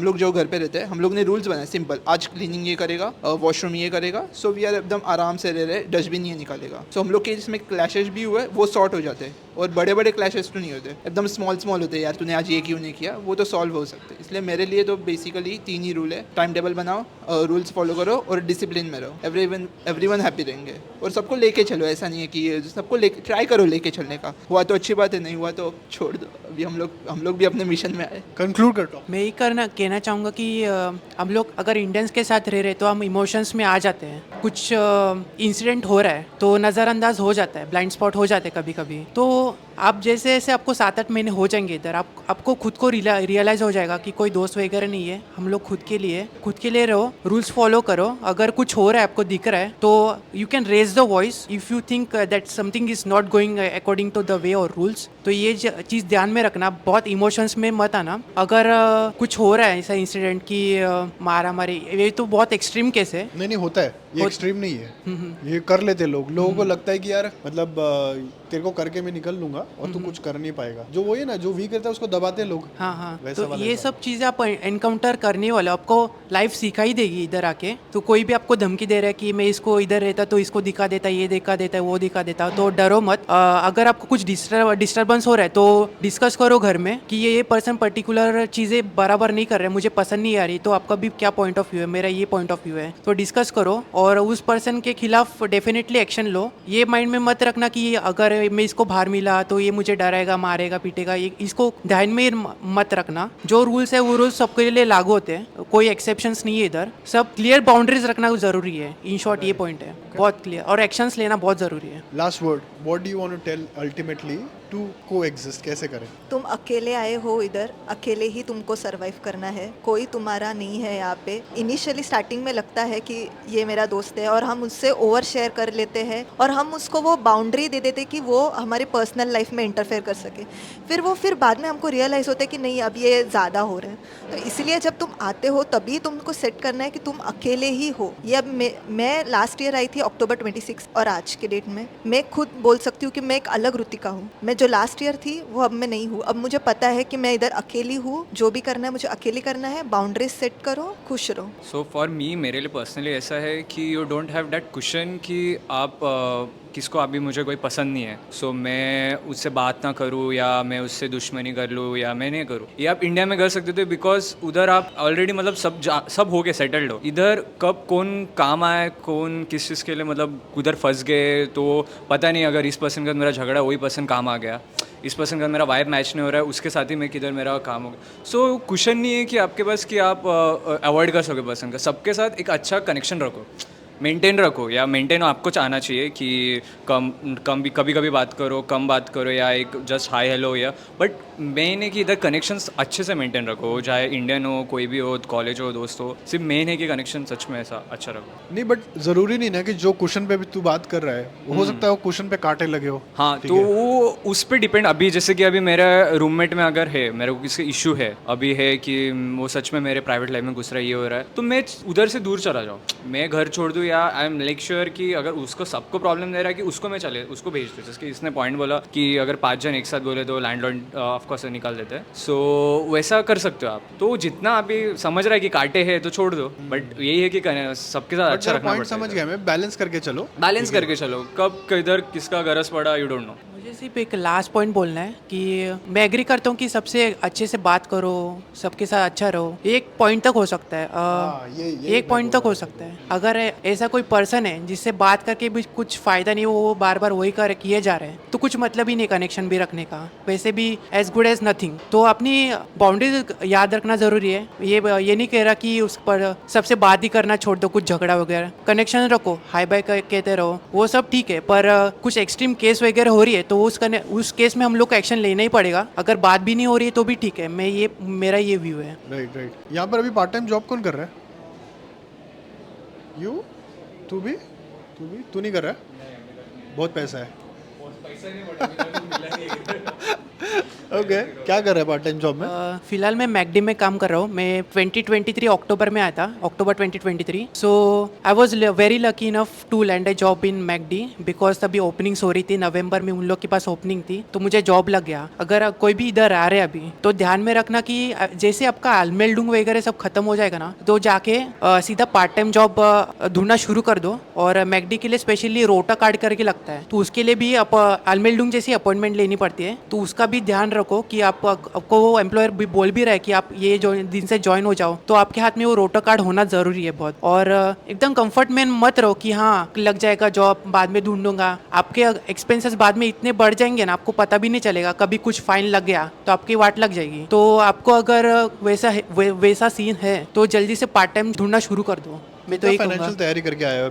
लोग जो घर पे रहते हैं, हम लोग ने रूल्स बनाए सिंपल, आज क्लीनिंग ये करेगा, वॉशरूम ये करेगा, सो वी आर एकदम आराम से रह रहे, डस्टबिन ये निकालेगा। सो हम लोग के इसमें क्लैशेस भी हुए, वो सॉर्ट हो जाते हैं, और बड़े बड़े क्लैशेस तो नहीं होते, एकदम स्मॉल होते हैं, यार तूने आज ये क्यों नहीं किया, वो तो सॉल्व हो सकते हैं। इसलिए मेरे लिए तो बेसिकली 3 ही रूल है, टाइम टेबल बनाओ, रूल्स फॉलो करो, और डिसिप्लिन में रहो, एवरीवन हैप्पी रहेंगे। और सबको लेके चलो, ऐसा नहीं है कि सबको ट्राई करो लेके चलने का, हुआ तो अच्छी बात है, नहीं हुआ तो छोड़ दो। अभी हम लोग भी अपने मिशन में आए। कंक्लूड कर दो। मैं ये कहना चाहूँगा कि हम लोग अगर इंडियंस के साथ रह रहे तो हम इमोशंस में आ जाते हैं, कुछ इंसिडेंट हो रहा है तो नज़रअंदाज हो जाता है, ब्लाइंड स्पॉट हो जाते हैं कभी कभी। तो आप जैसे जैसे आपको 7-8 महीने हो जाएंगे इधर, आपको खुद को रियलाइज हो जाएगा कि कोई दोस्त वगैरह नहीं है, हम लोग खुद के लिए रहो, रूल्स फॉलो करो। अगर कुछ हो रहा है, आपको दिख रहा है, तो you can raise the voice if you think that something is not going according to the way और रूल्स। तो ये चीज़ ध्यान में रखना, बहुत इमोशंस में मत आना। अगर कुछ हो रहा है ऐसा इंसिडेंट कि मारा मारी, ये तो बहुत एक्सट्रीम केस है। नहीं होता है, ये एक्सट्रीम नहीं है, ये कर लेते लोगों को लगता है कि यार मतलब तेरे को करके मैं निकल लूंगा और तू कुछ कर नहीं पाएगा, जो वो है ना, जो वीक रहता है उसको दबाते लोग। हाँ, वैसा तो वाला ये हिसाब। सब चीज़ें आप एनकाउंटर करने वाले हो, आपको लाइफ सिखा ही देगी इधर आके। तो कोई भी आपको धमकी दे रहा है कि मैं इसको इधर रहता तो इसको दिखा देता, ये दिखा देता है, वो दिखा देता, तो डरो मत। अगर आपको कुछ डिस्टर्बेंस हो रहा है तो डिस्कस करो घर में कि ये पर्सन पर्टिकुलर चीज़ें बराबर नहीं कर रहे, मुझे पसंद नहीं आ रही, तो आपका भी क्या पॉइंट ऑफ व्यू है, मेरा ये पॉइंट ऑफ व्यू है, तो डिस्कस करो और उस पर्सन के खिलाफ डेफिनेटली एक्शन लो। ये माइंड में मत रखना कि अगर मैं इसको बाहर मिला तो ये मुझे डराएगा, मारेगा, पीटेगा, ये इसको ध्यान में मत रखना। जो रूल्स है वो रूल्स सबके लिए लागू होते हैं, कोई एक्सेप्शंस नहीं है इधर, सब क्लियर बाउंड्रीज रखना जरूरी है। इन शॉर्ट ये पॉइंट है, बहुत क्लियर, और एक्शंस लेना बहुत जरूरी है। Last word, what do you want to tell ultimately to coexist, कैसे करें? तुम अकेले आए हो इधर, अकेले ही तुमको सरवाइव करना है, कोई तुम्हारा नहीं है यहाँ पे। इनिशियली स्टार्टिंग में लगता है कि ये मेरा दोस्त है और हम उससे ओवर शेयर कर लेते हैं और हम उसको वो बाउंड्री दे देते कि वो हमारे पर्सनल लाइफ में इंटरफेयर कर सके। फिर बाद में हमको रियलाइज़ होता है कि नहीं, अब ये ज़्यादा हो रहा है। तो इसलिए जब तुम आते हो तभी तुमको सेट करना है कि तुम अकेले ही हो। ये अब मैं लास्ट ईयर आई थी अक्टूबर 26 और आज के डेट में मैं खुद बोल सकती हूँ कि मैं एक अलग रुतिका हूँ। मैं जो लास्ट ईयर थी वो अब मैं नहीं हूँ। अब मुझे पता है कि मैं इधर अकेली हूँ, जो भी करना है मुझे अकेले करना है। बाउंड्रीज सेट करो, खुश रहो। सो फॉर मी, मेरे लिए पर्सनली ऐसा है कि you don't have that question कि आप किसको अभी मुझे कोई पसंद नहीं है, सो मैं उससे बात ना करूँ या मैं उससे दुश्मनी कर लूँ या मैं नहीं करूँ, ये आप इंडिया में कर सकते थे बिकॉज उधर आप ऑलरेडी मतलब सब हो गए, सेटल्ड हो। इधर कब कौन काम आए, कौन किस चीज़ के लिए मतलब उधर फंस गए तो पता नहीं। अगर इस पर्सन का मेरा झगड़ा, वही पर्सन काम आ गया, इस पर्सन का मेरा वाइब मैच नहीं हो रहा है, उसके साथ ही मैं किधर मेरा काम हो गया। सो क्वेश्चन नहीं है कि आपके पास कि आप अवॉइड कर सकोगे पर्सन का, सबके साथ एक अच्छा कनेक्शन रखो, मेंटेन रखो, या मेंटेन आपको चाहना चाहिए कि कम भी कभी कभी बात करो, कम बात करो, या एक जस्ट हाई हेलो, या बट मेन है कि इधर कनेक्शंस अच्छे से मेंटेन रखो, चाहे इंडियन हो, कोई भी हो, कॉलेज हो, दोस्त हो, सिर्फ मेन है कि कनेक्शन सच में ऐसा अच्छा रखो। नहीं, बट ज़रूरी नहीं ना कि जो क्वेश्चन पे भी तू बात कर रहा है हो सकता है वो क्वेश्चन पे कांटे लगे हो। हाँ, ठीक तो है? वो उस पर डिपेंड। अभी जैसे कि अभी मेरे रूममेट में अगर है, मेरे को किसी इशू है अभी है कि वो सच में मेरे प्राइवेट लाइफ में घुस रहा है, ये हो रहा है, तो मैं उधर से दूर चला जाऊँ, मैं घर छोड़ दूँ, या आई एम मेक श्योर कि अगर उसको सबको प्रॉब्लम दे रहा है कि उसको मैं उसको भेज दूँ। जैसे कि इसने पॉइंट बोला कि अगर 5 जन एक साथ बोले तो लैंडलॉर्ड ऑफकोर्स निकाल देते हैं, सो वैसा कर सकते हो आप। तो जितना अभी समझ रहा है कि कांटे हैं तो छोड़ दो, बट यही है कि सबके साथ अच्छा रखना पॉइंट पड़ता समझ है, गया मैं, बैलेंस करके चलो। बैलेंस करके चलो, कब किधर किसका गरज पड़ा, यू डोंट नो। मुझे सिर्फ एक लास्ट पॉइंट बोलना है कि मैं एग्री करता हूँ कि सबसे अच्छे से बात करो, सबके साथ अच्छा रहो, एक पॉइंट तक हो सकता है। एक पॉइंट तक हो सकता है। अगर ऐसा कोई पर्सन है जिससे बात करके भी कुछ फ़ायदा नहीं, वो बार बार वही किए जा रहे हैं, तो कुछ मतलब ही नहीं कनेक्शन भी रखने का, वैसे भी एज गुड एज नथिंग। तो अपनी बाउंड्रीज याद रखना ज़रूरी है। ये नहीं कह रहा कि उस पर सबसे बात ही करना छोड़ दो, कुछ झगड़ा वगैरह, कनेक्शन रखो, हाई बाय कहते रहो, वो सब ठीक है, पर कुछ एक्सट्रीम केस वगैरह हो रही है तो उस केस में हम लोग को एक्शन लेना ही पड़ेगा। अगर बात भी नहीं हो रही है तो भी ठीक है। मेरा ये व्यू है। Right right. यहाँ पर अभी पार्ट टाइम जॉब कौन कर रहा है? यू? तू भी? तू नहीं कर रहा है? बहुत पैसा है। ओके, क्या कर रहा है पार्ट टाइम जॉब में? फिलहाल मैं मैकडी में काम कर रहा हूँ। मैं 2023 अक्टूबर में आया था, October 2023। So I was very lucky enough to land a job in McD because तभी ओपनिंग्स हो रही थी, नवंबर में उन लोग के पास ओपनिंग थी, तो मुझे जॉब लग गया। अगर कोई भी इधर आ रहे हैं अभी तो ध्यान में रखना कि जैसे आपका आलमेलडुंग वगैरह सब खत्म हो जाएगा ना, तो जाके सीधा पार्ट टाइम जॉब ढूंढना शुरू कर दो। और मैकडी के लिए स्पेशली रोटा कार्ड करके लगता है, तो उसके लिए भी आलमेलडुंग जैसी अपॉइंटमेंट लेनी पड़ती है, तो उसका भी ध्यान रखो कि आपको वो एम्प्लॉयर भी बोल भी रहा है कि आप ये जो दिन से ज्वाइन हो जाओ, तो आपके हाथ में वो रोटर कार्ड होना जरूरी है बहुत। और एकदम कंफर्ट में मत रहो कि हाँ लग जाएगा जॉब, बाद में ढूंढूंगा। आपके एक्सपेंसेस बाद में इतने बढ़ जाएंगे ना, आपको पता भी नहीं चलेगा, कभी कुछ फाइन लग गया तो आपकी वाट लग जाएगी। तो आपको अगर वैसा सीन है तो जल्दी से पार्ट टाइम ढूंढना शुरू कर दो। मैं तो फाइनेंशियल तैयारी करके आया है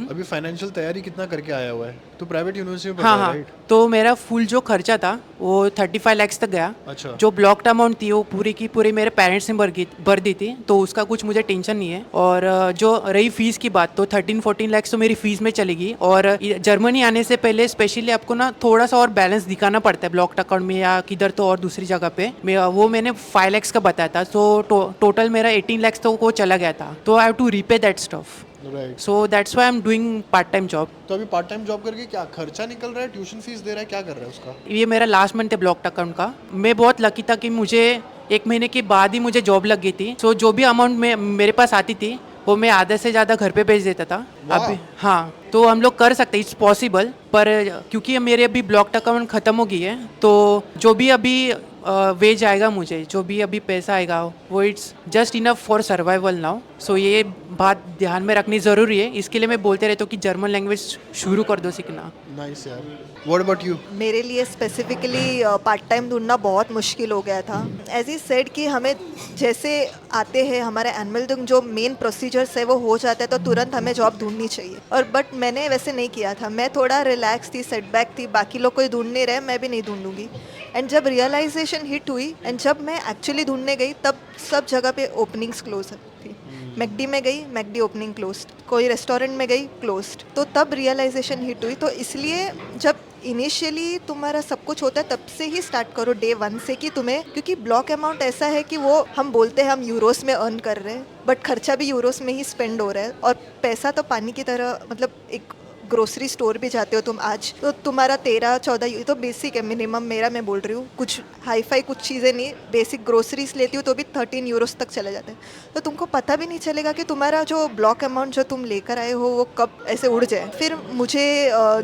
अभी फाइनेंशियल तैयारी कितना करके आया हुआ है? तो प्राइवेट यूनिवर्सिटी में पढ़ा है, राइट? तो मेरा फुल जो खर्चा था वो 35 लाख तक गया। अच्छा। जो ब्लॉक्ड अमाउंट थी वो पूरी की पूरी मेरे पेरेंट्स ने भर दी थी, तो उसका कुछ मुझे टेंशन नहीं है। और जो रही फीस की बात, तो 13-14 लाख तो मेरी फीस में चलेगी। और जर्मनी आने से पहले स्पेशली आपको ना थोड़ा सा और बैलेंस दिखाना पड़ता है ब्लॉक्ड अकाउंट में या किधर तो और दूसरी जगह पे। वो मैंने 5 लाख का बताया था, तो टोटल मेरा 18 लाख तो वो चला गया था, तो I have to repay that stuff. Right. So that's why I am doing part time job. तो अभी पार्ट टाइम जॉब करके क्या खर्चा निकल रहा है? ट्यूशन फीस दे रहा है? क्या कर रहा है उसका? ये मेरा लास्ट मंथ है ब्लॉक्ड अकाउंट का। मैं बहुत लकी था कि मुझे 1 महीने के बाद ही मुझे जॉब लग गई थी। सो जो भी अमाउंट मेरे पास आती थी वो मैं आधे से ज़्यादा घर पे भेज देता था। अभी हाँ, तो हम लोग कर सकते, इट्स पॉसिबल। पर क्योंकि मेरे अभी ब्लॉक्ड अकाउंट ख़त्म हो गई है, तो जो भी अभी वेज आएगा, मुझे जो भी अभी पैसा आएगा, वो it's just enough for survival now. So ये बात ध्यान में रखनी ज़रूरी है। इसके लिए मैं बोलते रहता हूँ कि जर्मन लैंग्वेज शुरू कर दो सीखना। नाइस यार। What about you? मेरे लिए स्पेसिफिकली पार्ट टाइम ढूंढना बहुत मुश्किल हो गया था। एज ई सेड कि हमें जैसे आते हैं हमारे एनुअल जो मेन प्रोसीजर्स है वो हो जाता है तो तुरंत हमें जॉब ढूंढनी चाहिए। और बट मैंने वैसे नहीं किया था, मैं थोड़ा रिलैक्स थी, सेटबैक थी, बाकी लोग कोई ढूंढ नहीं रहे, मैं भी नहीं ढूंढूंगी। एंड जब रियलाइजेशन हिट हुई एंड जब मैं एक्चुअली ढूंढने गई, तब सब जगह पे ओपनिंग्स क्लोज थी। मैकडी में गई, मैकडी ओपनिंग क्लोज्ड, कोई रेस्टोरेंट में गई, क्लोज्ड। तो तब रियलाइजेशन हिट हुई। तो इसलिए जब इनिशियली तुम्हारा सब कुछ होता है तब से ही स्टार्ट करो, डे 1 से, कि तुम्हें, क्योंकि ब्लॉक अमाउंट ऐसा है कि वो हम बोलते हैं हम यूरोस में अर्न कर रहे हैं, बट खर्चा भी यूरोस में ही स्पेंड हो रहा है। और पैसा तो पानी की तरह, मतलब एक ग्रोसरी स्टोर भी जाते हो तुम आज, तो तुम्हारा 13-14, ये तो बेसिक है मिनिमम मेरा, मैं बोल रही हूँ, कुछ हाई फाई कुछ चीज़ें नहीं, बेसिक ग्रोसरीज लेती हूँ तो भी 13 यूरोस तक चले जाते हैं। तो तुमको पता भी नहीं चलेगा कि तुम्हारा जो ब्लॉक अमाउंट जो तुम लेकर आए हो वो कब ऐसे उड़ जाए। फिर मुझे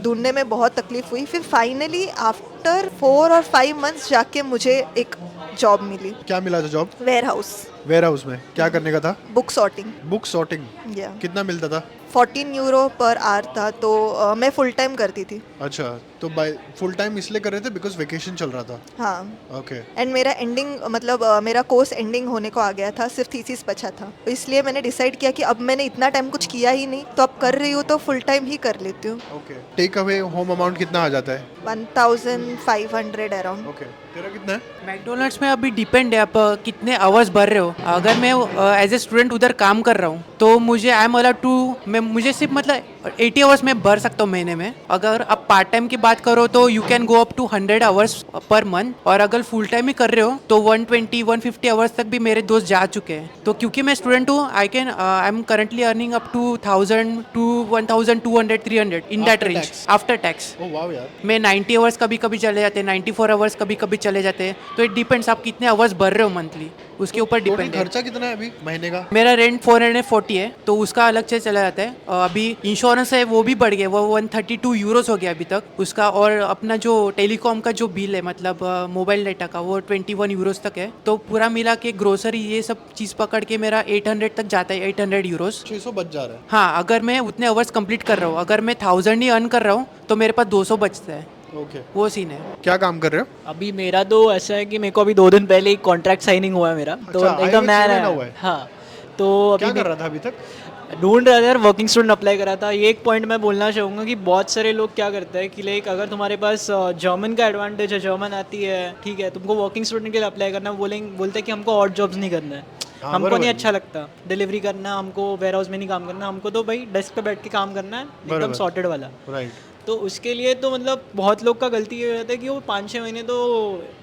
ढूंढने में बहुत तकलीफ हुई, फिर फाइनली आफ्टर 4 और 5 मंथ्स जाके मुझे एक जॉब मिली, क्या मिला था job? Warehouse, warehouse में क्या करने का था? Book sorting. Book sorting. या कितना मिलता था? 14 यूरो पर आवर था, तो मैं फुल टाइम करती थी। अच्छा, तो बाय फुल टाइम इसलिए कर रहे थे बिकॉज वेकेशन चल रहा था। हाँ, ओके। एंड मेरा एंडिंग मतलब मेरा कोर्स एंडिंग होने को आ गया था, सिर्फ थीसिस बचा था, तो इसलिए मैंने डिसाइड किया कि अब मैंने इतना टाइम कुछ किया ही नहीं, तो अब कर रही हूँ तो फुल टाइम ही कर लेती हूँ। Okay. Take away home amount कितना आ जाता है? 1500 अराउंड। ओके, तेरा कितना है? मैकडोनल्ड्स में अभी डिपेंड है आप कितने आवर्स भर रहे हो। अगर मैं एज ए स्टूडेंट उधर काम कर रहा हूँ तो मुझे आई एम अलाउड टू, मैं मुझे सिर्फ मतलब 80 आवर्स में भर सकता हूँ महीने में। अगर आप पार्ट टाइम की बात करो तो you can go up to 100 hours per month, और अगर फुल टाइम ही कर रहे हो तो 120-150 आवर्स तक भी मेरे दोस्त जा चुके हैं। तो क्योंकि मैं स्टूडेंट हूँ, I am currently earning up to 1000 to 1200-300 in that After range tax? After tax. Oh wow यार। मैं 90 आवर्स कभी कभी चले जाते हैं, 94 आवर्स कभी कभी चले जाते हैं। तो इट डिपेंड्स आप कितने आवर्स भर रहे हो मंथली, उसके ऊपर टोटल डिपेंड है। खर्चा कितना है अभी महीने का? मेरा रेंट 440 है, तो उसका अलग से चला जाता है। अभी इंश्योरेंस है वो भी बढ़ गया, वो 132 यूरोस हो गया अभी तक उसका। और अपना जो टेलीकॉम का जो बिल है मतलब मोबाइल डाटा का, वो 21 यूरोस तक है। तो पूरा मिला के ग्रोसरी ये सब चीज़ पकड़ के मेरा 800 तक जाता है, 800 यूरोस। 600 बच जा रहा है। हाँ, अगर मैं उतने आवर्स कंप्लीट कर रहा हूँ। अगर मैं 1000 ही अर्न कर रहा हूँ तो मेरे पास 200 बचता है, ओके। वो सीन है। क्या काम कर रहे हो? अभी मेरा तो ऐसा है कि मेरे को अभी 2 दिन पहले एक कॉन्ट्रैक्ट साइनिंग हुआ है मेरा, तो अच्छा, एकदम IELTS नया में नया हुआ है? हाँ, तो क्या अभी कर रहा था अभी तक? ढूंढ रहा था यार, वर्किंग स्टूडेंट अप्लाई करा था। ये एक पॉइंट मैं बोलना चाहूँगा कि बहुत सारे लोग क्या करते हैं कि लाइक अगर तुम्हारे पास जर्मन का एडवांटेज है, जर्मन आती है, ठीक है, तुमको वर्किंग स्टूडेंट के लिए अप्लाई करना, बोलते हैं कि हमको और जॉब्स नहीं करना है, हाँ, हमको बराबर नहीं है। अच्छा लगता डिलीवरी करना, हमको वेयर हाउस में नहीं काम करना, हमको तो भाई डेस्क पे बैठ के काम करना है, एकदम बराबर। सॉर्टेड वाला। राइट। तो उसके लिए तो मतलब बहुत लोग का गलती ये हो जाता है कि वो 5-6 महीने तो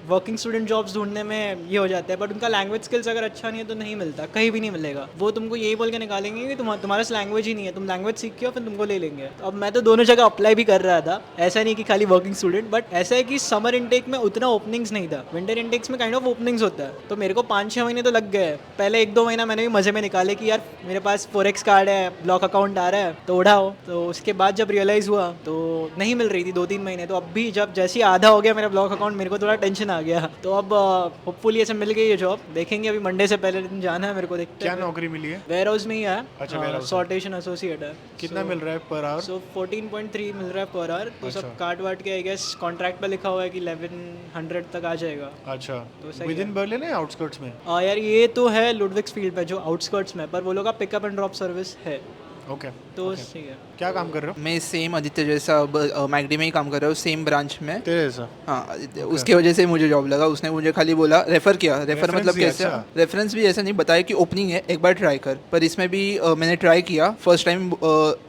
वर्किंग स्टूडेंट जॉब्स ढूंढने में ये हो जाता है, बट उनका लैंग्वेज स्किल्स अगर अच्छा नहीं है तो नहीं मिलता, कहीं भी नहीं मिलेगा। वो तुमको यही बोल के निकालेंगे कि तुम्हारे लैंग्वेज ही नहीं है, तुम लैंग्वेज सीख के हो फिर तुमको ले लेंगे। तो अब मैं तो दोनों जगह अप्लाई भी कर रहा था, ऐसा नहीं कि खाली वर्किंग स्टूडेंट, बट ऐसा है कि समर इनटेक में उतना ओपनिंग्स नहीं था, विंटर इनटेक्स में काइंड ऑफ ओपनिंग्स होता है। तो मेरे को 5-6 महीने तो लग गए। पहले 1-2 महीना मैंने भी मजे में निकाले कि यार मेरे पास फोरेक्स कार्ड है, ब्लॉक अकाउंट आ रहा है तो उड़ाओ। तो उसके बाद जब रियलाइज़ हुआ तो नहीं मिल रही थी 2-3 महीने। तो अब भी जब जैसे ही आधा हो गया मेरा ब्लॉक अकाउंट, मेरे को थोड़ा टेंशन आ गया। तो अब होपफुली ऐसे मिल गई ये जॉब, देखेंगे अभी मंडे से पहले दिन जाना है मेरे को, देखते क्या हैं। नौकरी मिली है? वेयर हाउस में ही है, अच्छा, warehouse में। सॉर्टेशन एसोसिएट है। कितना मिल रहा है पर आवर? सो 14.3 मिल रहा है पर आवर। तो सब काट वाट के आई गेस कॉन्ट्रैक्ट पे लिखा हुआ है कि 1100 तक आ जाएगा। अच्छा, तो सही विद इन बर्लिन है आउटस्कर्ट्स में? यार ये तो है लुडविग्स फील्ड पे जो आउटस्कर्ट्स में, पर वो लोग का पिकअप एंड ड्रॉप सर्विस है, ओके। तो सही है। क्या काम कर रहे हो? मैं सेम आदित्य जैसा मैकडी में ही काम कर रहा हूँ, सेम ब्रांच में। तेरे जैसा? हाँ आदित्य, उसके वजह से मुझे जॉब लगा। उसने मुझे खाली बोला, रेफर किया। रेफर Reference मतलब भी कैसे? अच्छा। रेफरेंस भी ऐसा नहीं, बताया कि ओपनिंग है, एक बार ट्राई कर। पर इसमें भी मैंने ट्राई किया। फर्स्ट टाइम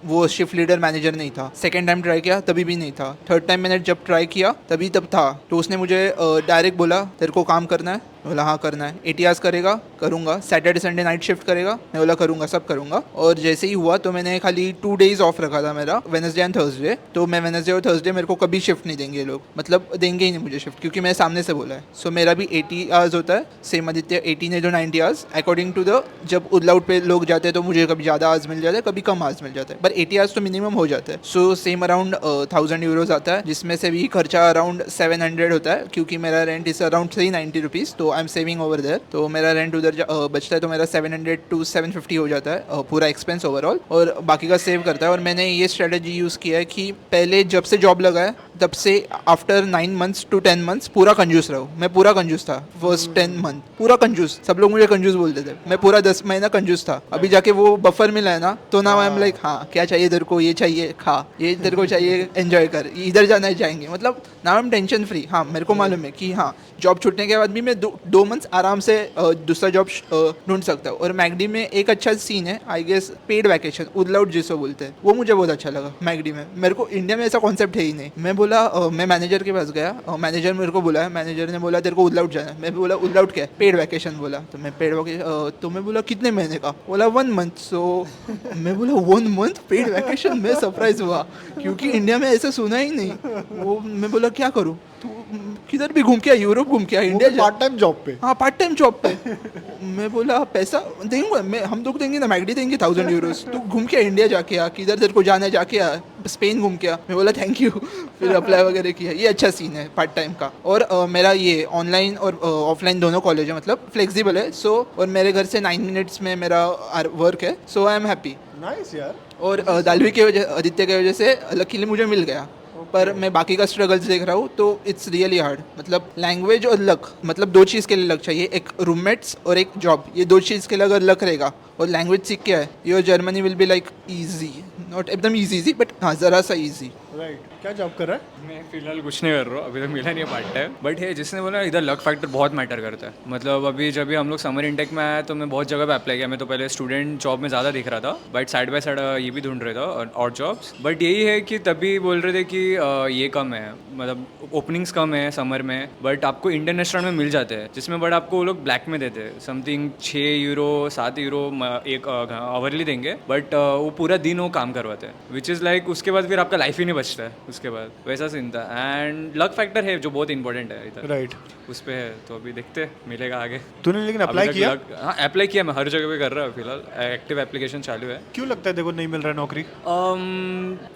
वो शिफ्ट लीडर मैनेजर नहीं था, सेकेंड टाइम ट्राई किया तभी भी नहीं था, थर्ड टाइम मैंने जब ट्राई किया तब था। तो उसने मुझे डायरेक्ट बोला तेरे को काम करना है। बोला हाँ करना है। 80 आवर्स करेगा? करूँगा। सैटरडे संडे नाइट शिफ्ट करेगा? मैं बोला करूँगा, सब करूँगा। और जैसे ही हुआ तो मैंने खाली 2 डेज ऑफ रखा था मेरा, वेडनेसडे एंड थर्सडे। तो मैं वेडनेसडे और थर्सडे मेरे को कभी शिफ्ट नहीं देंगे ये लोग, मतलब देंगे ही नहीं मुझे शिफ्ट, क्योंकि मैं सामने से बोला है। सो मेरा भी 80 आवर्स होता है, सेम आदित्य 80 नहीं तो 90 आवर्स अकॉर्डिंग टू द, जब उदलाउट पे लोग जाते हैं तो मुझे कभी ज़्यादा आवर्स मिल जाता है, कभी कम आवर्स मिल जाता है, पर 80 आवर्स तो मिनिमम हो जाता है। सो सेम अराउंड 1000 यूरोज आता है, जिसमें से भी खर्चा अराउंड 700 होता है, क्योंकि मेरा रेंट इज अराउंड 390 रुपीज़। तो I am saving over there. तो मेरा रेंट उधर बचता है, तो मेरा 700 to 750 हो जाता है पूरा एक्सपेंस ओवरऑल, और बाकी का सेव करता है। और मैंने ये स्ट्रेटजी यूज़ किया है कि पहले जब से जॉब लगा है तब से आफ्टर 9 months to 10 months पूरा कंजूस रहा हूँ। मैं पूरा कंजूस था फर्स्ट 10 month, पूरा कंजूस। सब लोग मुझे कंजूस बोलते थे, मैं पूरा 10 महीना कंजूस था। अभी जाके वो बफर मिला है ना, तो ना आई एम लाइक हाँ क्या चाहिए तेरे को, ये चाहिए खा, ये तेरे को चाहिए एंजॉय कर, इधर जाना है जाएंगे, मतलब ना आई एम टेंशन फ्री। हाँ मेरे को मालूम है कि हाँ जॉब छूटने के बाद भी मैं 2 months आराम से दूसरा जॉब ढूंढ सकता हूँ। और मैकडी में एक अच्छा सीन है आई गेस, पेड वैकेशन, उदलाउट जिसको बोलते हैं, वो मुझे बहुत अच्छा लगा मैकडी में। मेरे को इंडिया में ऐसा कॉन्सेप्ट है ही नहीं। मैं बोला बोला मैं मैनेजर के पास गया, मैनेजर मेरे को बुलाया, मैनेजर ने बोला तेरे को उदलाउट जाना है। मैं बोला उदलाउट क्या है? पेड वैकेशन बोला। तो मैं पेड वैकेशन, तो मैं बोला कितने महीने का? बोला 1 मंथ। सो मैं बोला 1 मंथ पेड वैकेशन? मैं सरप्राइज हुआ क्योंकि इंडिया में ऐसा सुना ही नहीं। वो मैं बोला क्या करूँ? तो किधर भी घूम के, यूरोप घूम के, इंडिया पार्ट टाइम जॉब पे। हाँ पार्ट टाइम जॉब पे। मैं बोला पैसा देंगे मैं, हम लोग देंगे ना, मैगडी देंगे 1000 यूरोस, तू घूम के इंडिया जाके आ, किधर तेरे को जाना है जाके आ, स्पेन घूम के आ। मैं बोला थैंक यू। फिर अप्लाई वगैरह किया। ये अच्छा सीन है पार्ट टाइम का। और मेरा ये ऑनलाइन और ऑफलाइन दोनों कॉलेज है, मतलब फ्लेक्सिबल है। सो और मेरे घर से 9 मिनट्स में मेरा वर्क है। सो आई एम हैप्पी। नाइस यार। और दालवी की वजह, आदित्य की वजह से लकीली मुझे मिल गया। पर मैं बाकी का स्ट्रगल्स देख रहा हूँ तो इट्स रियली हार्ड। मतलब लैंग्वेज और लक, मतलब 2 चीज़ के लिए लक चाहिए, एक रूममेट्स और एक जॉब। ये 2 चीज़ के लिए अगर लक रहेगा और लैंग्वेज सीख के है, your Germany will be like easy, not एकदम ईजी बट हाँ ज़रा सा ईजी। राइट। क्या जॉब कर रहा है? मैं फिलहाल कुछ नहीं कर रहा हूँ, अभी तक मिला नहीं है पार्ट टाइम। बट है जिसने बोला इधर लक फैक्टर बहुत मैटर करता है। मतलब अभी जब भी हम लोग समर इंटेक में आया तो मैं बहुत जगह पे अप्लाई किया। मैं तो पहले स्टूडेंट जॉब में ज़्यादा दिख रहा था, बट साइड बाय साइड ये भी ढूंढ रहा था और जॉब्स। बट यही है कि तभी बोल रहे थे कि ये कम है, मतलब ओपनिंग्स कम है समर में, बट आपको इंडियन रेस्टोरेंट में मिल जाते हैं, जिसमें बट आपको वो लोग ब्लैक में देते हैं। समथिंग 6 यूरो 7 यूरो एक आवरली देंगे, बट वो पूरा दिन वो काम करवाते हैं, विच इज़ लाइक उसके बाद फिर आपका लाइफ ही नहीं बचता है उसके बाद। वैसा सीन था। एंड लक फैक्टर है जो बहुत इंपॉर्टेंट है इधर। राइट। उस पे है तो अभी देखते हैं मिलेगा आगे। तूने लेकिन अप्लाई अभी तक किया? हाँ अप्लाई किया, मैं हर जगह पे कर रहा हूँ फिलहाल, एक्टिव एप्लीकेशन चालू है। क्यों लगता है देखो नहीं मिल रहा है नौकरी?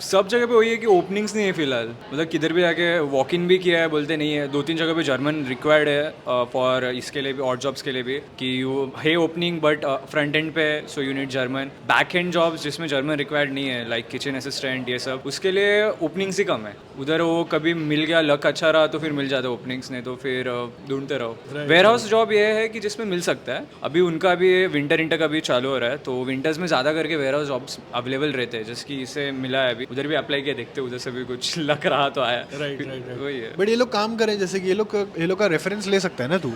सब जगह पे वही है कि ओपनिंग्स नहीं है फिलहाल। मतलब किधर भी जाके वॉक इन भी किया है, बोलते नहीं है। 2-3 जगह पे जर्मन रिक्वायर्ड है फॉर इसके लिए भी और जॉब्स के लिए भी कि यू है ओपनिंग, बट फ्रंट एंड पे so you need German. Back and jobs जिसमें जर्मन रिक्वायर्ड नहीं है, लाइक किचन असिस्टेंट ये सब, उसके लिए ओपनिंग्स ही कम है उधर। वो कभी मिल गया, लक अच्छा रहा तो फिर मिल जाता ओपनिंग्स, नहीं तो फिर ढूंढते रहो। वेयर हाउस जॉब ये है कि जिसमें मिल सकता है। अभी उनका भी विंटर इंटर का भी चालू हो रहा है, तो विंटर्स में ज़्यादा करके वेयर हाउस जॉब्स अवेलेबल रहते हैं, जिसकी इसे मिला है। अभी उधर भी अप्लाई किया, देखते उधर से भी कुछ लक रहा तो आया। वही है। बट ये लोग काम करें जैसे कि ये लोग का रेफरेंस ले सकता है ना तू?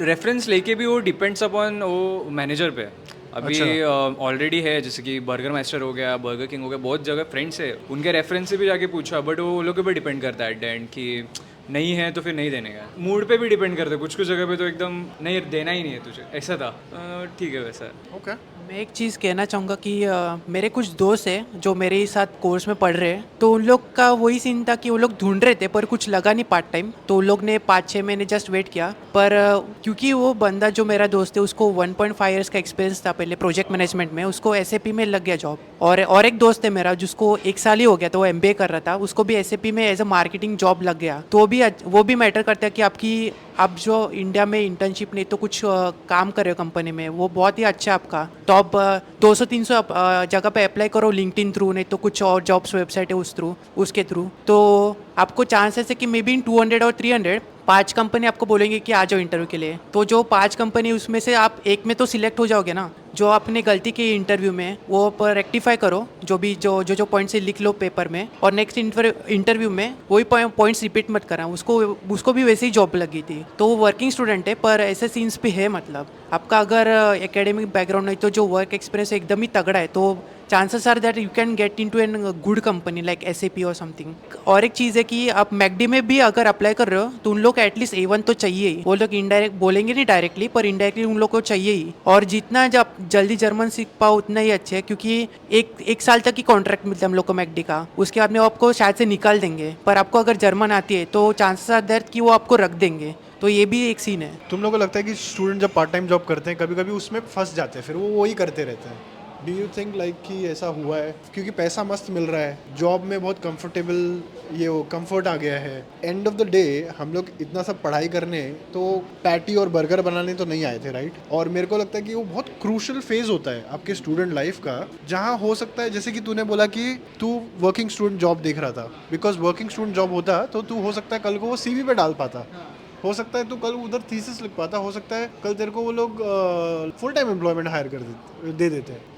रेफरेंस लेके भी वो डिपेंड्स अपॉन वो मैनेजर पे। अभी ऑलरेडी है, जैसे कि बर्गर मास्टर हो गया, बर्गर किंग हो गया, बहुत जगह फ्रेंड्स है, उनके रेफरेंस से भी जाके पूछा, बट वो लोग के ऊपर डिपेंड करता है एट द एंड कि नहीं है तो फिर नहीं देने का। मूड पे भी डिपेंड करता है, कुछ कुछ जगह पे तो एकदम नहीं देना ही नहीं है तुझे, ऐसा था। ठीक है वैसा। ओके। मैं एक चीज़ कहना चाहूँगा कि मेरे कुछ दोस्त हैं जो मेरे साथ कोर्स में पढ़ रहे हैं, तो उन लोग का वही सीन था कि वो लोग ढूंढ रहे थे पर कुछ लगा नहीं पार्ट टाइम, तो उन लोग ने 5-6 महीने जस्ट वेट किया। पर क्योंकि वो बंदा जो मेरा दोस्त है उसको 1.5 ईयर्स का एक्सपीरियंस था पहले प्रोजेक्ट मैनेजमेंट में, उसको SAP में लग गया जॉब। और एक दोस्त है मेरा जिसको 1 साल ही हो गया, तो वो MBA कर रहा था, उसको भी SAP में एज अ मार्केटिंग जॉब लग गया। तो वो भी मैटर करता है कि आप जो इंडिया में इंटर्नशिप नहीं तो कुछ काम कर रहे हो कंपनी में, वो बहुत ही अच्छा है आपका। तो आप 200-300 जगह पे अप्लाई करो लिंक्डइन थ्रू, नहीं तो कुछ और जॉब्स वेबसाइट है उसके थ्रू, तो आपको चांसेस है कि मे बी इन 200 और 300 5 कंपनी आपको बोलेंगे कि आ जाओ इंटरव्यू के लिए। तो जो 5 कंपनी उसमें से आप एक में तो सिलेक्ट हो जाओगे ना। जो आपने गलती की इंटरव्यू में वो पर रेक्टिफाई करो, जो पॉइंट्स लिख लो पेपर में, और नेक्स्ट इंटरव्यू में वही पॉइंट्स रिपीट मत करना। उसको भी वैसे ही जॉब लगी थी, तो वो वर्किंग स्टूडेंट है, पर ऐसे सीन्स भी है। मतलब आपका अगर एकेडमिक बैकग्राउंड नहीं तो जो वर्क एक्सपीरियंस एकदम ही तगड़ा है, तो chances are that you can get in to an good company like SAP और समथिंग। और एक चीज़ है कि आप मैकडी में भी अगर अप्लाई कर रहे हो तो उन लोग एटलीस्ट A1 तो चाहिए ही। वो लोग इनडायरेक्ट बोलेंगे नहीं डायरेक्टली, पर इनडायरेक्टली उन लोग को चाहिए ही। और जितना जल्दी जर्मन सीख पाओ उतना ही अच्छे है, क्योंकि एक साल तक ही कॉन्ट्रैक्ट मिलता है हम लोग को मैकडी का, उसके बाद में वो आपको शायद से निकाल देंगे। पर आपको अगर जर्मन आती है तो चांसेस आर दैट कि वो आपको रख देंगे। तो ये भी एक सीन है। तुम लोगों को लगता है कि स्टूडेंट जब पार्ट टाइम जॉब करते हैं कभी कभी उसमें फंस जाते हैं, फिर वो वही करते रहते हैं? डू यू थिंक लाइक कि ऐसा हुआ है? क्योंकि पैसा मस्त मिल रहा है, जॉब में बहुत कंफर्टेबल कंफर्ट आ गया है। एंड ऑफ द डे हम लोग इतना सब पढ़ाई करने तो पैटी और बर्गर बनाने तो नहीं आए थे, राइट? और मेरे को लगता है कि वो बहुत क्रूशल फेज होता है आपके स्टूडेंट लाइफ का, जहाँ हो सकता है जैसे कि तूने बोला कि तू वर्किंग स्टूडेंट जॉब देख रहा था, बिकॉज वर्किंग स्टूडेंट जॉब होता तो तू हो सकता है कल को वो CV पे डाल पाता, हो सकता है तू कल उधर थीसिस लिख पाता, हो सकता है कल तेरे को वो लोग फुल टाइम एम्प्लॉयमेंट हायर कर दे देते हैं।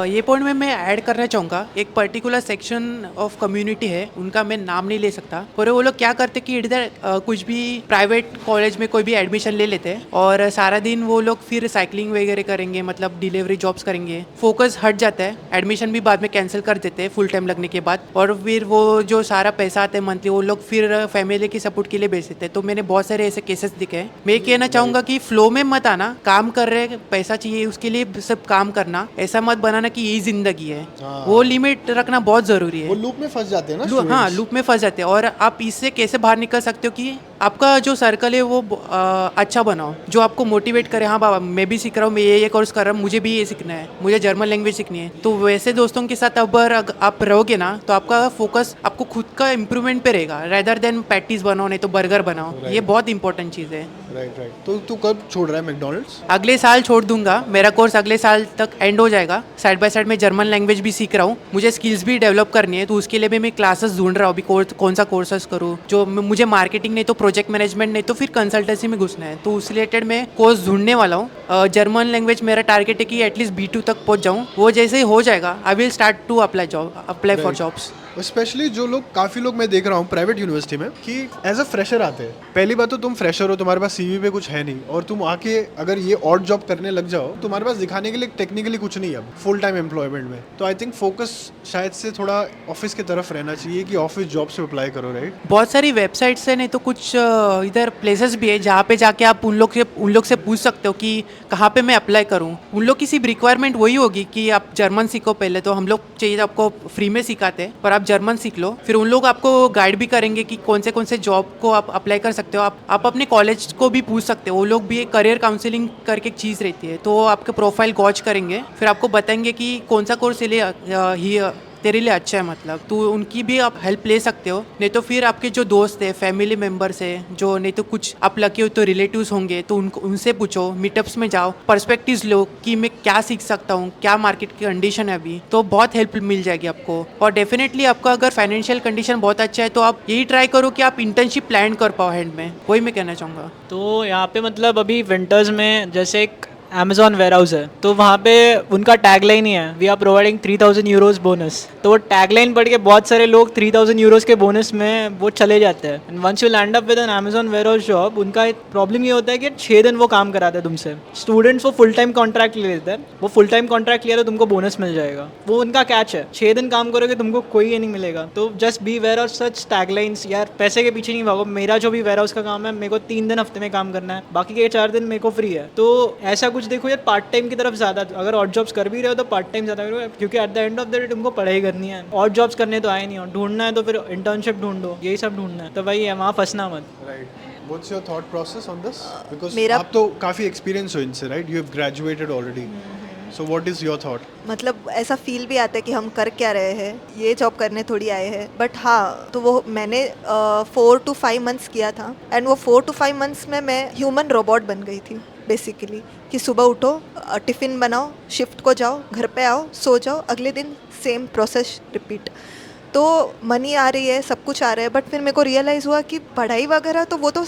ये पॉइंट में मैं ऐड करना चाहूँगा, एक पर्टिकुलर सेक्शन ऑफ कम्युनिटी है, उनका मैं नाम नहीं ले सकता, पर वो लोग क्या करते कि इधर कुछ भी प्राइवेट कॉलेज में कोई भी एडमिशन ले लेते हैं और सारा दिन वो लोग फिर साइकिलिंग वगैरह करेंगे, मतलब डिलीवरी जॉब्स करेंगे, फोकस हट जाता है, एडमिशन भी बाद में कैंसिल कर देते हैं फुल टाइम लगने के बाद, और फिर वो जो सारा पैसा आता है मंथली वो लोग फिर फैमिली की सपोर्ट के लिए बेच देते हैं। तो मैंने बहुत सारे ऐसे केसेस दिखे हैं। मैं ये कहना चाहूँगा कि फ्लो में मत आना, काम कर रहे पैसा चाहिए उसके लिए सब काम करना, ऐसा मत बनाना कि यही जिंदगी है, वो लिमिट रखना बहुत जरूरी वो है। लूप में फंस जाते हैं ना हाँ, students। लूप में फंस जाते हैं, और आप इससे कैसे बाहर निकल सकते हो कि आपका जो सर्कल है वो अच्छा बनाओ, जो आपको मोटिवेट करे, हाँ बाबा मैं भी सीख रहा हूँ, मैं ये कोर्स कर रहा हूँ, मुझे भी ये सीखना है, मुझे जर्मन लैंग्वेज सीखनी है। तो वैसे दोस्तों के साथ अगर आप रहोगे ना तो आपका फोकस आपको खुद का इम्प्रूवमेंट पे रहेगा, रेदर देन पैटीज बनाओ नहीं तो बर्गर बनाओ। ये बहुत इंपॉर्टेंट चीज़ है। राइट। तो तू कब छोड़ रहा है मैकडॉनल्ड्स? अगले साल छोड़ दूंगा, मेरा कोर्स अगले साल तक एंड हो जाएगा। साइड बाय साइड में जर्मन लैंग्वेज भी सीख रहा हूँ, मुझे स्किल्स भी डेवलप करनी है, तो उसके लिए भी मैं क्लासेस ढूंढ रहा हूँ अभी, कौन सा कोर्सेस करूँ, जो मुझे मार्केटिंग नहीं तो प्रोजेक्ट मैनेजमेंट नहीं तो फिर कंसल्टेंसी में घुसना है, तो उस रिलेटेड मैं कोर्स ढूंढने वाला हूँ। जर्मन लैंग्वेज मेरा टारगेट है कि एटलीस्ट B2 तक पहुँच जाऊँ, वो जैसे ही हो जाएगा I will start to apply for jobs. Specially जो लोग, काफ़ी लोग मैं देख रहा हूँ प्राइवेट यूनिवर्सिटी में कि एज अ फ्रेशर आते हैं। पहली बात तो तुम फ्रेशर हो, तुम्हारे पास CV पे कुछ है नहीं, और तुम आके अगर ये ऑड जॉब करने लग जाओ, तुम्हारे पास दिखाने के लिए टेक्निकली कुछ नहीं है अब फुल टाइम एम्प्लॉयमेंट में। तो आई थिंक फोकस शायद से थोड़ा ऑफिस की तरफ रहना चाहिए कि ऑफिस जॉब से अप्लाई करो, राइट? बहुत सारी वेबसाइट्स है, नहीं तो कुछ इधर प्लेसेस भी है जहाँ पे जाके आप उन लोग से पूछ सकते हो कि कहाँ पे मैं अप्लाई करूँ। उन लोग की सिर्फ रिक्वायरमेंट वही होगी कि आप जर्मन सीखो पहले, तो हम लोग चाहिए आपको फ्री में सिखाते हैं, पर आप जर्मन सीख लो, फिर उन लोग आपको गाइड भी करेंगे कि कौन से जॉब को आप अप्लाई कर सकते हो। आप अपने कॉलेज को भी पूछ सकते हो, वो लोग भी एक करियर काउंसलिंग करके एक चीज़ रहती है, तो वो आपके प्रोफाइल गॉच करेंगे, फिर आपको बताएंगे कि कौन सा कोर्स तेरे लिए अच्छा है, मतलब तो उनकी भी आप हेल्प ले सकते हो। नहीं तो फिर आपके जो दोस्त है, फैमिली मेम्बर्स है, जो नहीं तो कुछ आप लकी हो तो रिलेटिव्स होंगे, तो उनसे पूछो, मीटअप्स में जाओ, पर्सपेक्टिव्स लो कि मैं क्या सीख सकता हूँ, क्या मार्केट की कंडीशन है अभी, तो बहुत हेल्प मिल जाएगी आपको। और डेफिनेटली आपका अगर फाइनेंशियल कंडीशन बहुत अच्छा है तो आप यही ट्राई करो कि आप इंटर्नशिप प्लान कर पाओ हैंड में, वही मैं कहना चाहूँगा। तो यहाँ पे मतलब अभी विंटर्स में जैसे एक अमेजॉन वेयर हाउस है, तो वहाँ पे उनका टैगलाइन ही है, we are providing 3000 euros bonus. तो वो टैगलाइन पढ़ के बहुत सारे लोग 3000 यूरोज के बोनस में वो चले जाते हैं। And once you land up with an Amazon warehouse job, उनका एक प्रॉब्लम ये होता है कि 6 दिन वो काम कराते हैं तुमसे। स्टूडेंट्स वो फुल टाइम कॉन्ट्रैक्ट ले लेते हैं, वो फुल टाइम कॉन्ट्रैक्ट लिया तो तुमको बोनस मिल जाएगा, वो उनका कैच है। 6 दिन काम करोगे तुमको कोई ये नहीं मिलेगा। तो just beware of such taglines, यार पैसे के पीछे नहीं भागो। मेरा जो भी वेयर हाउस का काम है, मेरे को 3 दिन हफ्ते में काम करना है, बाकी के 4 दिन मेरे को फ्री है। तो ऐसा कुछ देखो यार, पार्ट टाइम की तरफ ज़्यादा, अगर ऑड जॉब्स कर भी रहे हो तो पार्ट टाइम ज़्यादा करो, क्योंकि at the end of the day तुमको पढ़ाई करनी है। ऑड जॉब्स करने तो आए नहीं हो, ढूंढना है तो फिर इंटर्नशिप ढूंढो, यही सब ढूंढना है। तो भाई है, वहाँ फंसना मत। Right. What's your thought process on this? Because मेरा- आप तो काफ़ी एक्सपीरियंस हो इनसे, right? You have graduated already, so what is your thought? मतलब ऐसा फील भी आता है कि हम कर क्या रहे हैं, ये जॉब करने थोड़ी आए हैं। बट हाँ, तो वो मैंने 4 to 5 मंथ्स किया था, एंड वो 4 to 5 मंथ्स में मैं ह्यूमन रोबोट बन गई थी बेसिकली। कि सुबह उठो, टिफ़िन बनाओ, शिफ्ट को जाओ, घर पे आओ, सो जाओ, अगले दिन सेम प्रोसेस रिपीट। तो मनी आ रही है, सब कुछ आ रहा है, बट फिर मेरे को रियलाइज़ हुआ कि पढ़ाई वगैरह तो वो तो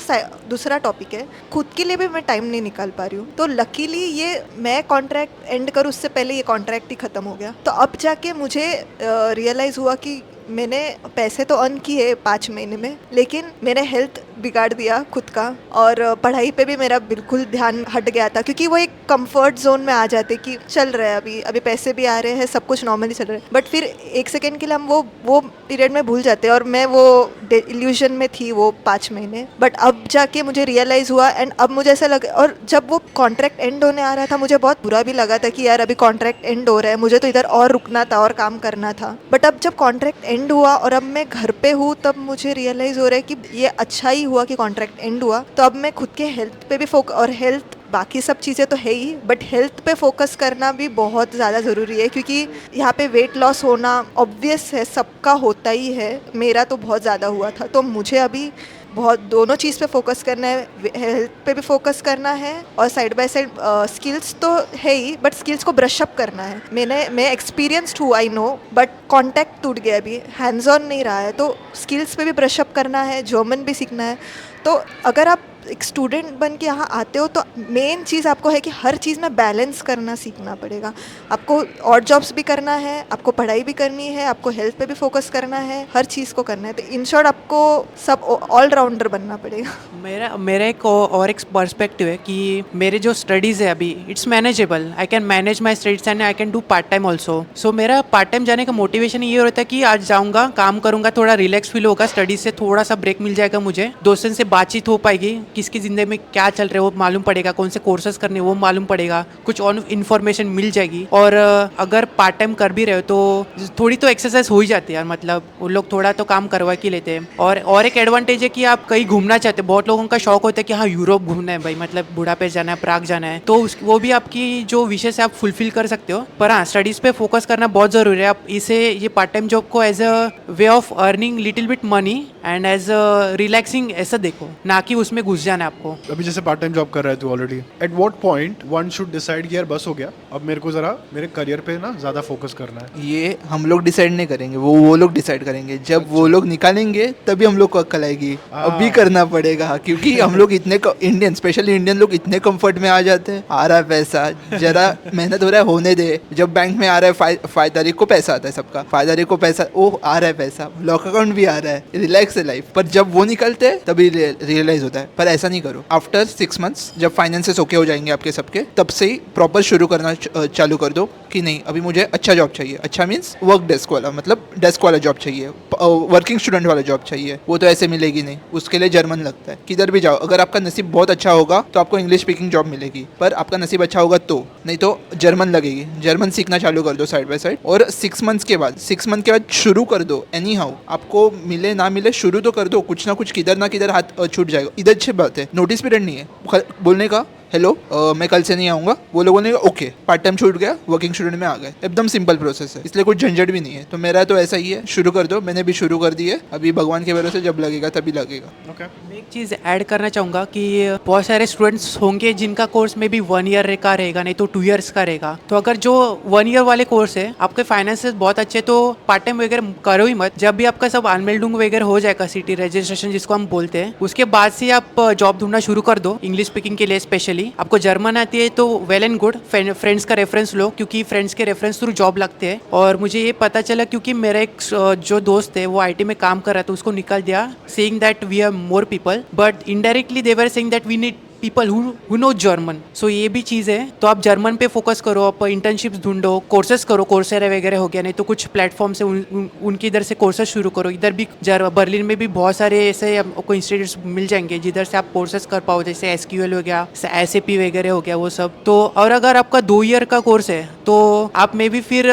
दूसरा टॉपिक है, खुद के लिए भी मैं टाइम नहीं निकाल पा रही हूँ। तो लकीली ये मैं कॉन्ट्रैक्ट एंड करूँ उससे पहले ये कॉन्ट्रैक्ट ही ख़त्म हो गया। तो अब जाके मुझे रियलाइज़ हुआ कि मैंने पैसे तो अर्न किए 5 महीने में, लेकिन मैंने हेल्थ बिगाड़ दिया खुद का, और पढ़ाई पे भी मेरा बिल्कुल ध्यान हट गया था, क्योंकि वो एक कंफर्ट जोन में आ जाते कि चल रहा है, अभी पैसे भी आ रहे हैं, सब कुछ नॉर्मली चल रहा है, बट फिर एक सेकेंड के लिए हम वो पीरियड में भूल जाते हैं। और मैं वो इल्यूजन में थी वो 5 महीने, बट अब जाके मुझे रियलाइज़ हुआ, एंड अब मुझे ऐसा लगा। और जब वो कॉन्ट्रैक्ट एंड होने आ रहा था, मुझे बहुत बुरा भी लगा था कि यार अभी कॉन्ट्रैक्ट एंड हो रहा है, मुझे तो इधर और रुकना था और काम करना था। बट अब जब कॉन्ट्रैक्ट एंड हुआ और अब मैं घर पे हूँ, तब मुझे रियलाइज़ हो रहा है कि ये अच्छा ही हुआ कि कॉन्ट्रैक्ट एंड हुआ। तो अब मैं खुद के हेल्थ पे भी और हेल्थ, बाकी सब चीज़ें तो है ही, बट हेल्थ पे फोकस करना भी बहुत ज़्यादा ज़रूरी है, क्योंकि यहाँ पे वेट लॉस होना ऑब्वियस है, सबका होता ही है, मेरा तो बहुत ज़्यादा हुआ था। तो मुझे अभी बहुत दोनों चीज़ पे फोकस करना है, हेल्थ पे भी फोकस करना है, और साइड बाय साइड स्किल्स तो है ही, बट स्किल्स को ब्रश अप करना है। मैं एक्सपीरियंस्ड हूँ, आई नो, बट कॉन्टैक्ट टूट गया, अभी हैंड्स ऑन नहीं रहा है, तो स्किल्स पे भी ब्रश अप करना है, जर्मन भी सीखना है। तो अगर आप एक स्टूडेंट बन के यहाँ आते हो तो मेन चीज़ आपको है कि हर चीज़ में बैलेंस करना सीखना पड़ेगा। आपको और जॉब्स भी करना है, आपको पढ़ाई भी करनी है, आपको हेल्थ पे भी फोकस करना है, हर चीज़ को करना है। तो इन शॉर्ट आपको सब ऑलराउंडर बनना पड़ेगा। मेरा मेरा एक और एक पर्सपेक्टिव है कि मेरे जो स्टडीज़ है अभी it's manageable, I can manage my studies and I can do part time also. So मेरा पार्ट टाइम जाने का मोटिवेशन ये होता है कि आज जाऊँगा, काम करूँगा, थोड़ा रिलैक्स फील होगा, स्टडीज से थोड़ा सा ब्रेक मिल जाएगा, मुझे दोस्तों से बातचीत हो पाएगी, किसकी ज़िंदगी में क्या चल रहा है वो मालूम पड़ेगा, कौन से कोर्सेज करने वो मालूम पड़ेगा, कुछ और इन्फॉर्मेशन मिल जाएगी। और अगर पार्ट टाइम कर भी रहे हो तो थोड़ी तो एक्सरसाइज हो ही जाती है यार, मतलब वो लोग थोड़ा तो काम करवा के लेते हैं। और एक एडवांटेज है कि आप कहीं घूमना चाहते हो, बहुत लोगों का शौक होता है कि हाँ यूरोप घूमना है भाई, मतलब बुडापेस्ट जाना है, प्राग जाना है, तो वो भी आपकी जो विशेष है आप फुलफिल कर सकते हो। पर हाँ, स्टडीज़ पे फोकस करना बहुत ज़रूरी है। आप इसे ये पार्ट टाइम जॉब को as a way of earning little bit money and as a relaxing ऐसा देखो, ना कि उसमें घुस जाना है आपको। अभी जैसे पार्ट टाइम जॉब कर रहा है तू already, at what point one should decide कि यार बस हो गया, अब मेरे को जरा मेरे करियर पे ना ज़्यादा फोकस करना है? ये हम लोग डिसाइड नहीं करेंगे, वो लोग डिसाइड करेंगे। जब वो लोग निकालेंगे तभी हम लोग को अक्ल आएगी। अभी करना पड़ेगा, क्योंकि हम लोग इतने इंडियन, स्पेशली इंडियन लोग इतने कंफर्ट में आ जाते हैं। आ रहा है पैसा, जरा मेहनत हो रहा है होने दे। जब बैंक में आ रहा है 5 तारीख को पैसा आता है सबका, 5 तारीख को पैसा, ओह आ रहा है पैसा, लॉक अकाउंट भी आ रहा है, रिलैक्स है लाइफ। पर जब वो निकलते हैं तभी रियलाइज होता है। पर ऐसा नहीं करो, आफ्टर 6 मंथ्स जब फाइनेंसेस ओके हो जाएंगे आपके सबके, तब से ही प्रॉपर शुरू करना चालू कर दो कि नहीं अभी मुझे अच्छा जॉब चाहिए। अच्छा मीन्स वर्क डेस्क वाला, मतलब डेस्क वाला जॉब चाहिए, वर्किंग स्टूडेंट वाला जॉब चाहिए। वो तो ऐसे मिलेगी नहीं, उसके लिए जर्मन लगता है। किधर भी जाओ, अगर आपका नसीब बहुत अच्छा होगा तो आपको इंग्लिश स्पीकिंग जॉब मिलेगी, पर आपका नसीब अच्छा होगा तो, नहीं तो जर्मन लगेगी। जर्मन सीखना चालू कर दो साइड बाय साइड, और 6 मंथ्स के बाद शुरू कर दो। एनी हाउ आपको मिले ना मिले शुरू तो कर दो, कुछ ना कुछ किधर ना किधर हाथ छूट जाएगा। इधर अच्छी बात है, नोटिस पीरियड नहीं है बोलने का, हेलो मैं कल से नहीं आऊँगा, वो लोग बोलेंगे ओके, पार्ट टाइम छूट गया, वर्किंग स्टूडेंट में आ गए। एकदम सिंपल प्रोसेस है, इसलिए कुछ झंझट भी नहीं है। तो मेरा तो ऐसा ही है, शुरू कर दो। मैंने भी शुरू कर दी है, अभी भगवान के भरोसे जब लगेगा तभी लगेगा। ओके, मैं एक चीज़ ऐड करना चाहूँगा कि बहुत सारे स्टूडेंट्स होंगे जिनका कोर्स में भी 1 ईयर का रहेगा, नहीं तो 2 ईयर्स का रहेगा। तो अगर जो 1 ईयर वाले कोर्स है, आपके फाइनेंसेस बहुत अच्छे, तो पार्ट टाइम वगैरह करो ही मत। जब भी आपका सब अनमेल्डुंग वगैरह हो जाएगा, सिटी रजिस्ट्रेशन जिसको हम बोलते हैं, उसके बाद से आप जॉब ढूंढना शुरू कर दो, इंग्लिश स्पीकिंग के लिए स्पेशली। आपको जर्मन आती है तो वेल एंड गुड, फ्रेंड्स का रेफरेंस लो, क्योंकि फ्रेंड्स के रेफरेंस थ्रू जॉब लगते हैं। और मुझे ये पता चला क्योंकि मेरा एक जो दोस्त है वो आईटी में काम कर रहा था, उसको निकाल दिया, saying that we are more people, but indirectly they were saying that we need people who know German. So ये भी चीज़ है, तो आप जर्मन पे फोकस करो, आप इंटर्नशिप्स ढूंढो, कोर्सेज करो, कोर्सेरा वगैरह हो गया, नहीं तो कुछ प्लेटफॉर्म से उनकी इधर से कोर्सेज शुरू करो। इधर भी बर्लिन में भी बहुत सारे ऐसे आपको इंस्टीट्यूट्स मिल जाएंगे जिधर से आप कोर्सेज कर पाओ, जैसे SQL हो गया, SAP वगैरह हो गया, वो सब। तो और अगर आपका 2 ईयर का कोर्स है तो आप में भी फिर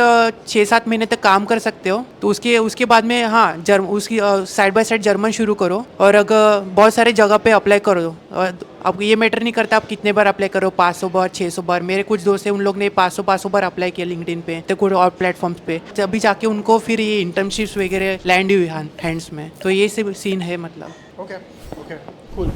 6-7 महीने तक काम कर सकते हो। तो उसके बाद में हाँ उसकी साइड बाय साइड जर्मन शुरू करो, और अगर बहुत सारे जगह पे अप्लाई करो। अब ये मैटर नहीं करता आप कितने बार अप्लाई करो, 500 बार, 600 बार। मेरे कुछ दोस्त हैं, उन लोग ने 500 बार अप्लाई किया लिंक्डइन पे, तो कुछ और प्लेटफॉर्म्स पे, तभी जाके उनको फिर ये इंटर्नशिप्स वगैरह लैंड हुई हैंड्स में। तो ये सब सीन है मतलब। Okay, okay, cool.